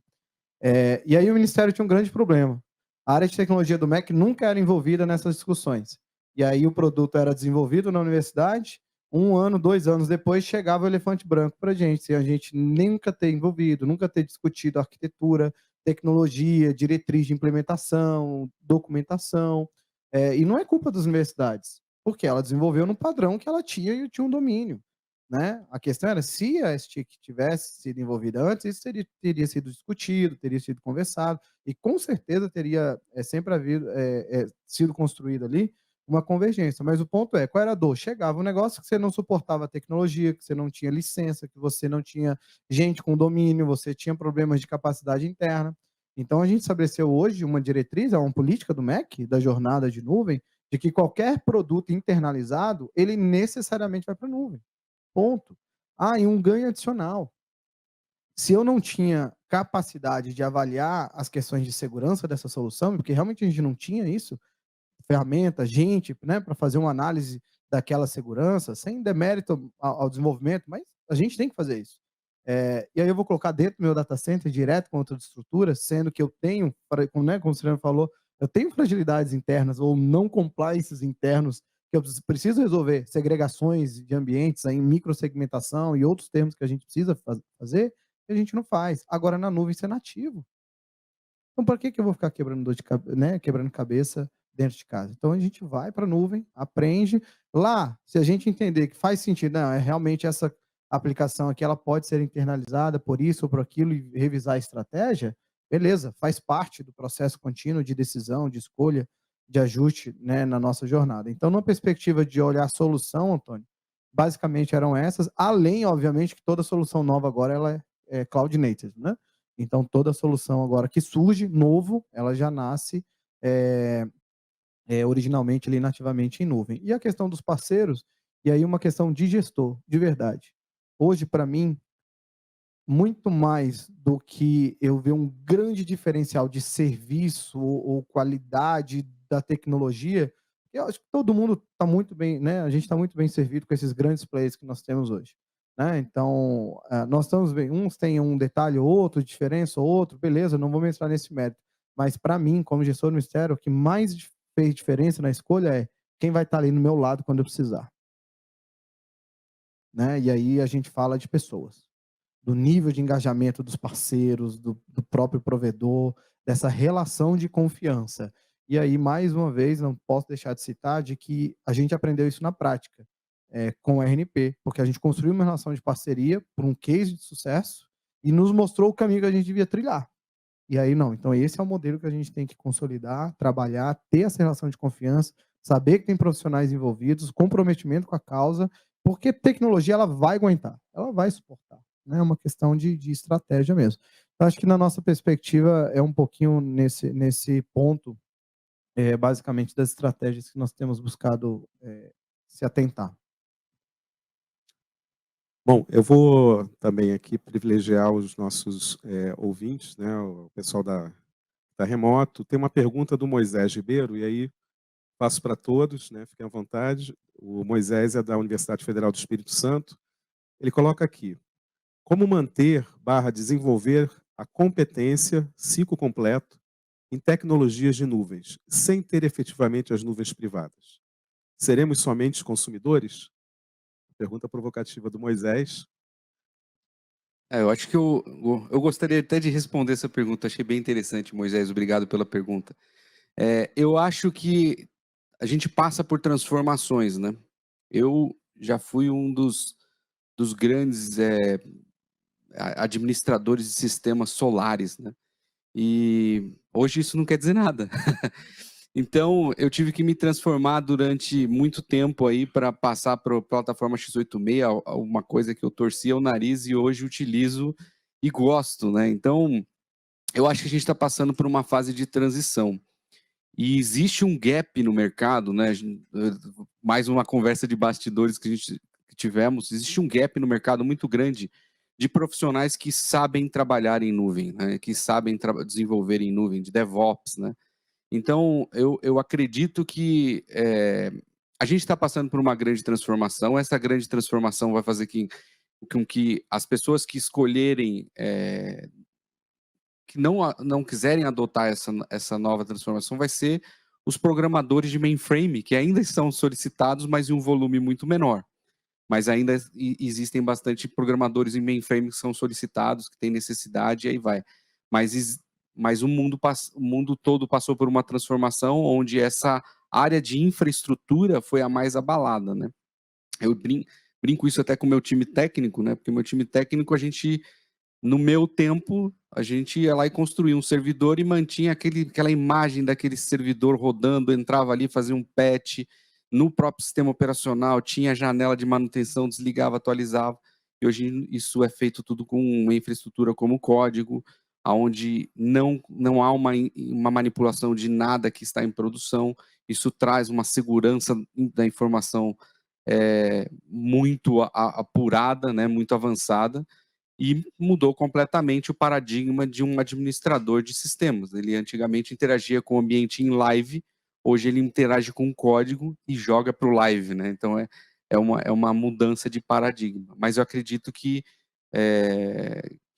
E aí o Ministério tinha um grande problema. A área de tecnologia do MEC nunca era envolvida nessas discussões. E aí o produto era desenvolvido na universidade, 1 ano, 2 anos depois, chegava o elefante branco para a gente, sem a gente nunca ter envolvido, nunca ter discutido arquitetura, tecnologia, diretriz de implementação, documentação. E não é culpa das universidades, porque ela desenvolveu no padrão que ela tinha e tinha um domínio, né? A questão era, se a STIC tivesse sido envolvida antes, isso teria sido discutido, teria sido conversado, e com certeza teria sempre sido construído ali uma convergência. Mas o ponto é, qual era a dor? Chegava um negócio que você não suportava a tecnologia, que você não tinha licença, que você não tinha gente com domínio, você tinha problemas de capacidade interna. Então, a gente estabeleceu hoje uma diretriz, uma política do MEC, da jornada de nuvem, de que qualquer produto internalizado, ele necessariamente vai para a nuvem. Ponto. E um ganho adicional. Se eu não tinha capacidade de avaliar as questões de segurança dessa solução, porque realmente a gente não tinha isso, ferramenta, gente, né, para fazer uma análise daquela segurança, sem demérito ao desenvolvimento, mas a gente tem que fazer isso. E aí eu vou colocar dentro do meu data center direto com outra estrutura, sendo que eu tenho, né, como o Cirano falou, eu tenho fragilidades internas ou não compliances internos que eu preciso resolver, segregações de ambientes, em microsegmentação e outros termos que a gente precisa fazer, que a gente não faz. Agora, na nuvem, isso é nativo. Então, para que eu vou ficar quebrando cabeça dentro de casa? Então, a gente vai para a nuvem, aprende. Lá, se a gente entender que faz sentido, não, realmente essa aplicação aqui ela pode ser internalizada por isso ou por aquilo e revisar a estratégia, beleza, faz parte do processo contínuo de decisão, de escolha, de ajuste, né, na nossa jornada. Então, numa perspectiva de olhar a solução, Antônio, basicamente eram essas, além, obviamente, que toda solução nova agora ela é cloud native, né? Então, toda solução agora que surge, novo, ela já nasce originalmente ali nativamente em nuvem. E a questão dos parceiros, e aí uma questão de gestor, de verdade. Hoje, para mim, muito mais do que eu ver um grande diferencial de serviço ou qualidade da tecnologia, eu acho que todo mundo está muito bem, né? A gente está muito bem servido com esses grandes players que nós temos hoje, né? Então, nós estamos bem, uns têm um detalhe ou outro, diferença ou outro, beleza, não vou entrar nesse mérito, mas para mim, como gestor do Ministério, o que mais fez diferença na escolha é quem vai estar ali no meu lado quando eu precisar, né? E aí a gente fala de pessoas, do nível de engajamento dos parceiros, do próprio provedor, dessa relação de confiança. E aí, mais uma vez, não posso deixar de citar de que a gente aprendeu isso na prática, com o RNP, porque a gente construiu uma relação de parceria por um case de sucesso e nos mostrou o caminho que a gente devia trilhar. E aí, não. Então, esse é o modelo que a gente tem que consolidar, trabalhar, ter essa relação de confiança, saber que tem profissionais envolvidos, comprometimento com a causa, porque tecnologia ela vai aguentar, ela vai suportar. É uma questão de estratégia mesmo. Eu acho que na nossa perspectiva é um pouquinho nesse ponto, basicamente, das estratégias que nós temos buscado se atentar. Bom, eu vou também aqui privilegiar os nossos ouvintes, né, o pessoal da remoto. Tem uma pergunta do Moisés Ribeiro, e aí passo para todos, né, fiquem à vontade. O Moisés é da Universidade Federal do Espírito Santo. Ele coloca aqui: como manter/desenvolver a competência, ciclo completo, em tecnologias de nuvens, sem ter efetivamente as nuvens privadas? Seremos somente consumidores? Pergunta provocativa do Moisés. Eu acho que eu gostaria até de responder essa pergunta. Achei bem interessante, Moisés. Obrigado pela pergunta. Eu acho que a gente passa por transformações, né? Eu já fui um dos grandes administradores de sistemas solares, né? E hoje isso não quer dizer nada. Então, eu tive que me transformar durante muito tempo aí para passar para a plataforma x86, uma coisa que eu torcia o nariz e hoje utilizo e gosto, né? Então, eu acho que a gente está passando por uma fase de transição. E existe um gap no mercado, né? Mais uma conversa de bastidores que tivemos. Existe um gap no mercado muito grande de profissionais que sabem trabalhar em nuvem, né? Que sabem desenvolver em nuvem, de DevOps, né? Então, eu acredito que a gente está passando por uma grande transformação. Essa grande transformação vai fazer com que as pessoas que escolherem, que não quiserem adotar essa nova transformação, vai ser os programadores de mainframe, que ainda são solicitados, mas em um volume muito menor. Mas ainda existem bastante programadores em mainframe que são solicitados, que têm necessidade, e aí vai. Mas o mundo todo passou por uma transformação onde essa área de infraestrutura foi a mais abalada, né? Eu brinco isso até com o meu time técnico, né? Porque o meu time técnico, no meu tempo, a gente ia lá e construía um servidor e mantinha aquela imagem daquele servidor rodando, entrava ali, fazia um patch no próprio sistema operacional, tinha janela de manutenção, desligava, atualizava. E hoje isso é feito tudo com uma infraestrutura como código, onde não há uma manipulação de nada que está em produção. Isso traz uma segurança da informação muito apurada, né, muito avançada, e mudou completamente o paradigma de um administrador de sistemas. Ele antigamente interagia com o ambiente em live, hoje ele interage com o código e joga para o live, né? Então é uma mudança de paradigma. Mas eu acredito que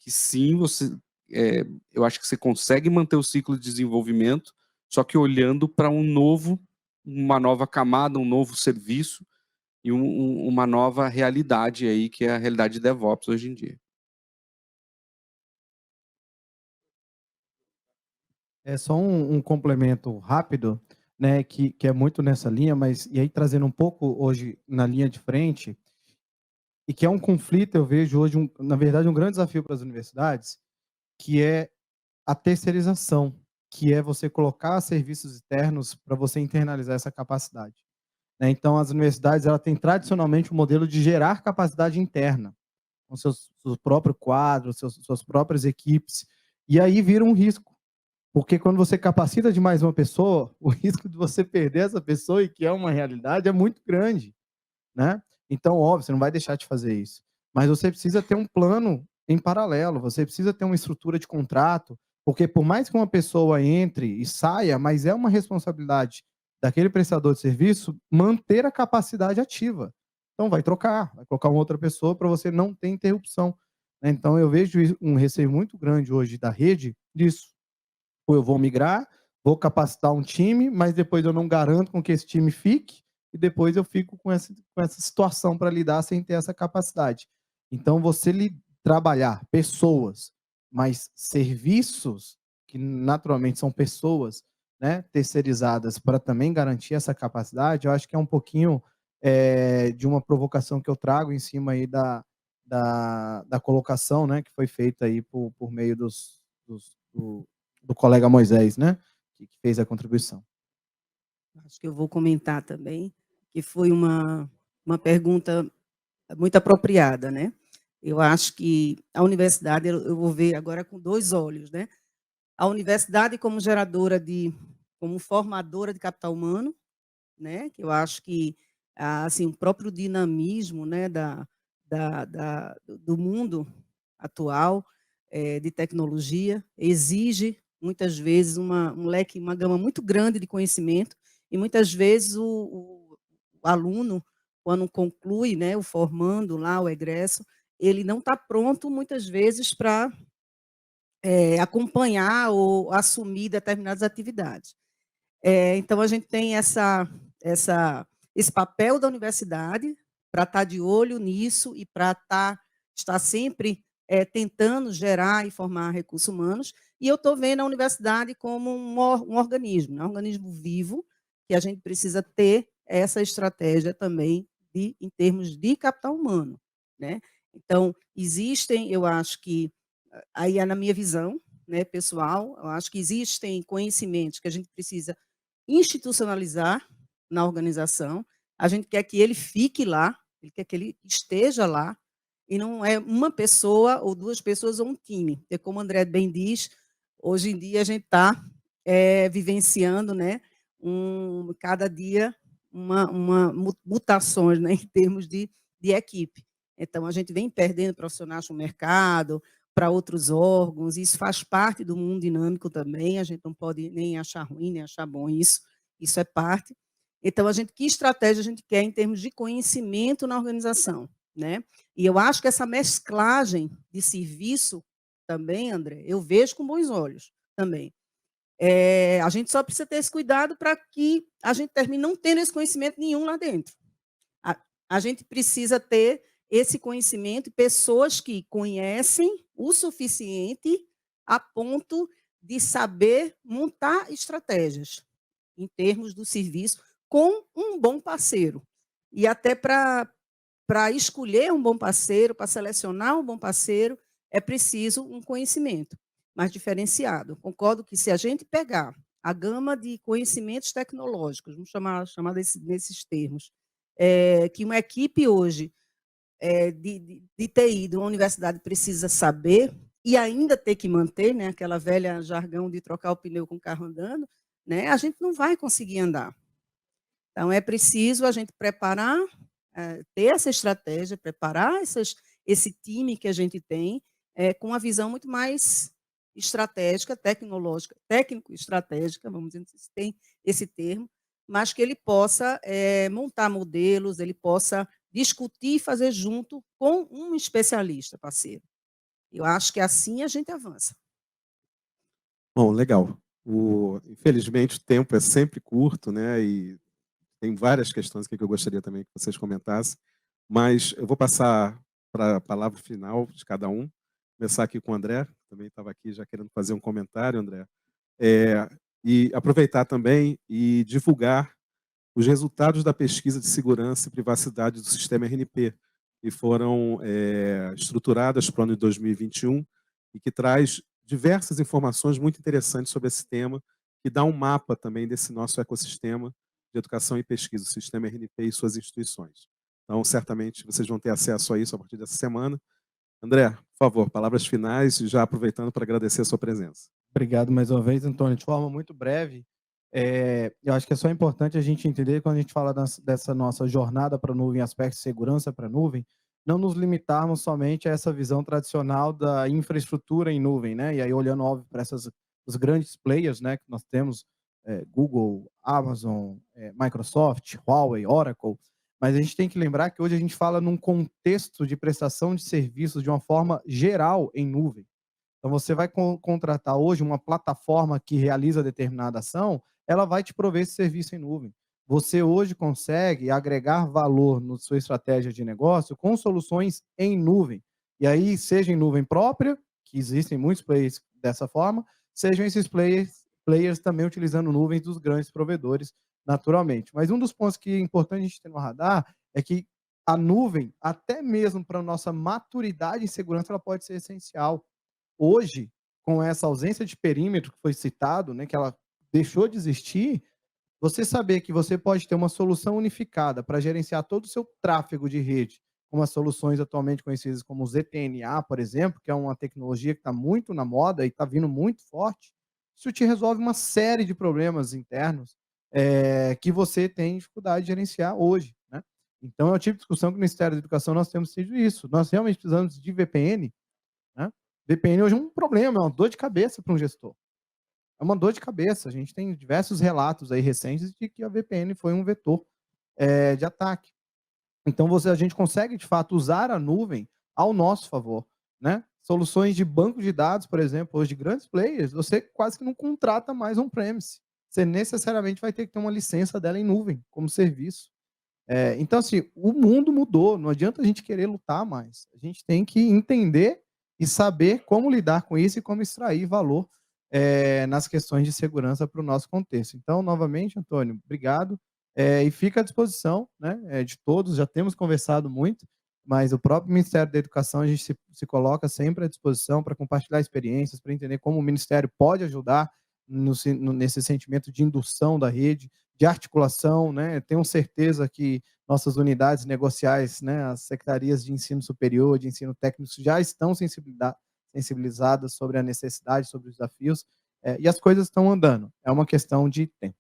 sim, eu acho que você consegue manter o ciclo de desenvolvimento, só que olhando para uma nova camada, um novo serviço e uma nova realidade aí, que é a realidade de DevOps hoje em dia. É só um complemento rápido, né, que é muito nessa linha, mas e aí trazendo um pouco hoje na linha de frente, e que é um conflito, eu vejo hoje, na verdade, um grande desafio para as universidades, que é a terceirização, que é você colocar serviços externos para você internalizar essa capacidade. Né? Então, as universidades ela têm tradicionalmente um modelo de gerar capacidade interna, com seu próprio quadro, suas próprias equipes, e aí vira um risco. Porque quando você capacita demais uma pessoa, o risco de você perder essa pessoa, e que é uma realidade, é muito grande, né? Então, óbvio, você não vai deixar de fazer isso. Mas você precisa ter um plano em paralelo, você precisa ter uma estrutura de contrato, porque por mais que uma pessoa entre e saia, mas é uma responsabilidade daquele prestador de serviço manter a capacidade ativa. Então, vai colocar uma outra pessoa para você não ter interrupção, né? Então, eu vejo um receio muito grande hoje da rede disso. Ou eu vou migrar, vou capacitar um time, mas depois eu não garanto com que esse time fique, e depois eu fico com essa situação para lidar sem ter essa capacidade. Então, você trabalhar pessoas, mas serviços, que naturalmente são pessoas, né, terceirizadas, para também garantir essa capacidade, eu acho que é um pouquinho de uma provocação que eu trago em cima aí da colocação, né, que foi feita aí por meio do colega Moisés, né, que fez a contribuição. Acho que eu vou comentar também, que foi uma pergunta muito apropriada, né? Eu acho que a universidade, eu vou ver agora com 2 olhos, né? A universidade como geradora como formadora de capital humano, né? Que eu acho que assim, o próprio dinamismo, né, do mundo atual, de tecnologia, exige muitas vezes um leque, uma gama muito grande de conhecimento, e muitas vezes o aluno, quando conclui, né, o formando lá, o egresso, ele não está pronto muitas vezes para acompanhar ou assumir determinadas atividades. Então, a gente tem esse papel da universidade para estar de olho nisso e para estar sempre tentando gerar e formar recursos humanos. E eu estou vendo a universidade como um organismo, né? Um organismo vivo, que a gente precisa ter essa estratégia também em termos de capital humano, né? Então, existem, eu acho que, aí é na minha visão, né, pessoal, eu acho que existem conhecimentos que a gente precisa institucionalizar na organização. A gente quer que ele fique lá, ele quer que ele esteja lá, e não é uma pessoa ou 2 pessoas ou um time. Porque, como o André bem diz, hoje em dia a gente está vivenciando, né, cada dia mutações, né, em termos de equipe. Então, a gente vem perdendo profissionais no mercado, para outros órgãos, isso faz parte do mundo dinâmico também, a gente não pode nem achar ruim, nem achar bom isso é parte. Então, que estratégia a gente quer em termos de conhecimento na organização, né? E eu acho que essa mesclagem de serviço também, André, eu vejo com bons olhos também. A gente só precisa ter esse cuidado para que a gente termine não tendo esse conhecimento nenhum lá dentro. A gente precisa ter esse conhecimento, pessoas que conhecem o suficiente a ponto de saber montar estratégias em termos do serviço com um bom parceiro. E até para escolher um bom parceiro, para selecionar um bom parceiro, é preciso um conhecimento mais diferenciado. Concordo que se a gente pegar a gama de conhecimentos tecnológicos, vamos chamar desses termos, que uma equipe hoje de TI de uma universidade precisa saber e ainda ter que manter, né, aquela velha jargão de trocar o pneu com o carro andando, né, a gente não vai conseguir andar. Então, é preciso a gente preparar, ter essa estratégia, preparar esse time que a gente tem, com uma visão muito mais estratégica, tecnológica, técnico-estratégica, vamos dizer, se tem esse termo, mas que ele possa montar modelos, ele possa discutir e fazer junto com um especialista, parceiro. Eu acho que assim a gente avança. Bom, legal. Infelizmente, o tempo é sempre curto, né? E tem várias questões aqui que eu gostaria também que vocês comentassem, mas eu vou passar para a palavra final de cada um. Começar aqui com o André, que também estava aqui já querendo fazer um comentário, André. E aproveitar também e divulgar os resultados da pesquisa de segurança e privacidade do sistema RNP, que foram estruturadas para o ano de 2021 e que traz diversas informações muito interessantes sobre esse tema, que dá um mapa também desse nosso ecossistema de educação e pesquisa, o sistema RNP e suas instituições. Então, certamente, vocês vão ter acesso a isso a partir dessa semana. André, por favor, palavras finais, já aproveitando para agradecer a sua presença. Obrigado mais uma vez, Antônio. De forma muito breve, eu acho que é só importante a gente entender, quando a gente fala dessa nossa jornada para a nuvem, aspecto de segurança para a nuvem, não nos limitarmos somente a essa visão tradicional da infraestrutura em nuvem, né? E aí, olhando, óbvio, para os grandes players, né, que nós temos, Google, Amazon, Microsoft, Huawei, Oracle, mas a gente tem que lembrar que hoje a gente fala num contexto de prestação de serviços de uma forma geral em nuvem. Então, você vai contratar hoje uma plataforma que realiza determinada ação, ela vai te prover esse serviço em nuvem. Você hoje consegue agregar valor na sua estratégia de negócio com soluções em nuvem. E aí, seja em nuvem própria, que existem muitos players dessa forma, sejam esses players também utilizando nuvens dos grandes provedores, naturalmente. Mas um dos pontos que é importante a gente ter no radar é que a nuvem, até mesmo para a nossa maturidade em segurança, ela pode ser essencial. Hoje, com essa ausência de perímetro que foi citado, né, que ela deixou de existir, você saber que você pode ter uma solução unificada para gerenciar todo o seu tráfego de rede, como as soluções atualmente conhecidas como ZTNA, por exemplo, que é uma tecnologia que está muito na moda e está vindo muito forte, isso te resolve uma série de problemas internos que você tem dificuldade de gerenciar hoje, né? Então, é o tipo de discussão que no Ministério da Educação nós temos tido isso. Nós realmente precisamos de VPN, né? VPN hoje é um problema, é uma dor de cabeça para um gestor. É uma dor de cabeça. A gente tem diversos relatos aí recentes de que a VPN foi um vetor de ataque. Então, a gente consegue, de fato, usar a nuvem ao nosso favor, né? Soluções de banco de dados, por exemplo, hoje de grandes players, você quase que não contrata mais on-premise. Você necessariamente vai ter que ter uma licença dela em nuvem, como serviço. Então, assim, o mundo mudou, não adianta a gente querer lutar mais. A gente tem que entender e saber como lidar com isso e como extrair valor nas questões de segurança para o nosso contexto. Então, novamente, Antônio, obrigado. E fica à disposição, né, de todos, já temos conversado muito, mas o próprio Ministério da Educação, a gente se coloca sempre à disposição para compartilhar experiências, para entender como o Ministério pode ajudar nesse sentimento de indução da rede, de articulação, né? Tenho certeza que nossas unidades negociais, né, as secretarias de ensino superior, de ensino técnico, já estão sensibilizadas sobre a necessidade, sobre os desafios, e as coisas estão andando. É uma questão de tempo.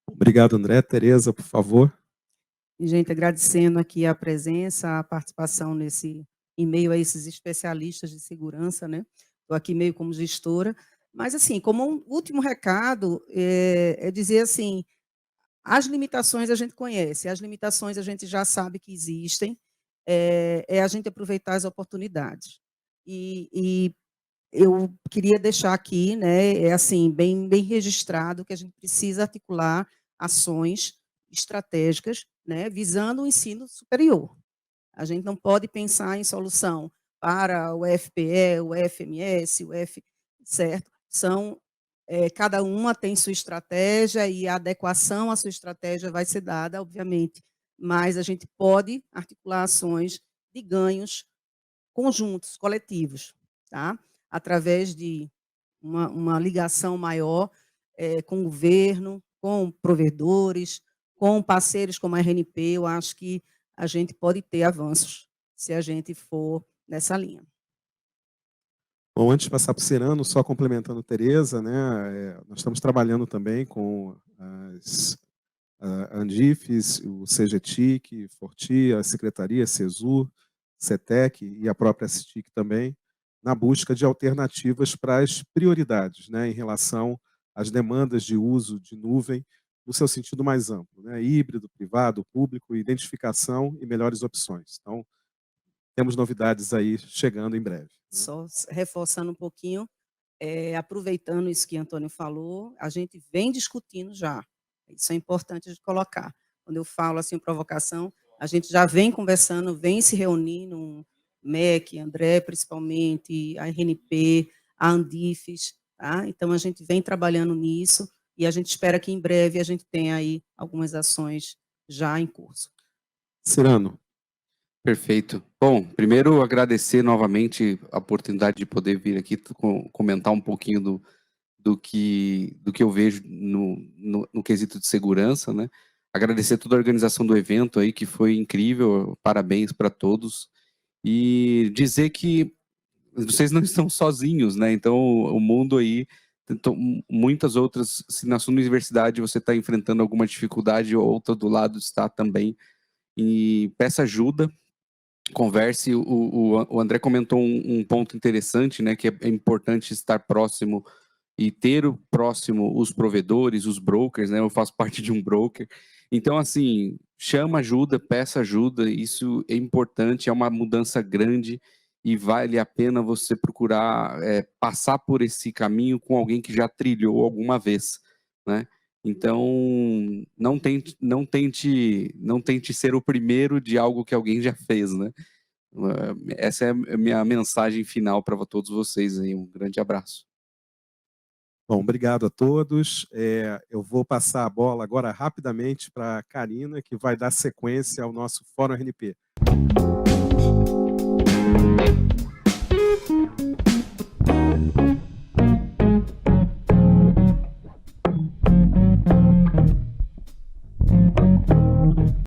Obrigado, André. Tereza, por favor. E, gente, agradecendo aqui a presença, a participação em meio a esses especialistas de segurança, né? Estou aqui meio como gestora, mas, assim, como um último recado, é dizer assim, as limitações a gente conhece, as limitações a gente já sabe que existem, é a gente aproveitar as oportunidades. E eu queria deixar aqui, né, assim, bem registrado, que a gente precisa articular ações estratégicas, né, visando o ensino superior. A gente não pode pensar em solução para o FPE, o FMS, certo? Cada uma tem sua estratégia e a adequação à sua estratégia vai ser dada, obviamente, mas a gente pode articular ações de ganhos conjuntos, coletivos, tá? Através de uma ligação maior com o governo, com provedores, com parceiros como a RNP. Eu acho que a gente pode ter avanços se a gente for nessa linha. Bom, antes de passar para o Cirano, só complementando Tereza, né, nós estamos trabalhando também com a Andifes, o CGTIC, Forti, a Secretaria, CESU, CETEC e a própria CITIC também, na busca de alternativas para as prioridades, né, em relação às demandas de uso de nuvem no seu sentido mais amplo, né, híbrido, privado, público, identificação e melhores opções. Então, temos novidades aí chegando em breve. Só reforçando um pouquinho, aproveitando isso que Antônio falou, a gente vem discutindo já. Isso é importante de colocar. Quando eu falo assim, provocação, a gente já vem conversando, vem se reunindo, MEC, André principalmente, a RNP, a Andifes, tá? Então a gente vem trabalhando nisso e a gente espera que em breve a gente tenha aí algumas ações já em curso. Cirano. Perfeito. Bom, primeiro agradecer novamente a oportunidade de poder vir aqui comentar um pouquinho do que eu vejo no quesito de segurança, né? Agradecer toda a organização do evento aí, que foi incrível, parabéns para todos, e dizer que vocês não estão sozinhos, né? Então, o mundo aí, muitas outras, se na sua universidade você está enfrentando alguma dificuldade, outra do lado está também, e peça ajuda, converse. O André comentou um ponto interessante, né? Que é importante estar próximo e ter próximo os provedores, os brokers, né? Eu faço parte de um broker. Então, assim, chama ajuda, peça ajuda, isso é importante, é uma mudança grande e vale a pena você procurar passar por esse caminho com alguém que já trilhou alguma vez, né? Então, não tente ser o primeiro de algo que alguém já fez, né? Essa é a minha mensagem final para todos vocês aí. Um grande abraço. Bom, obrigado a todos. Eu vou passar a bola agora rapidamente para a Karina, que vai dar sequência ao nosso Fórum RNP.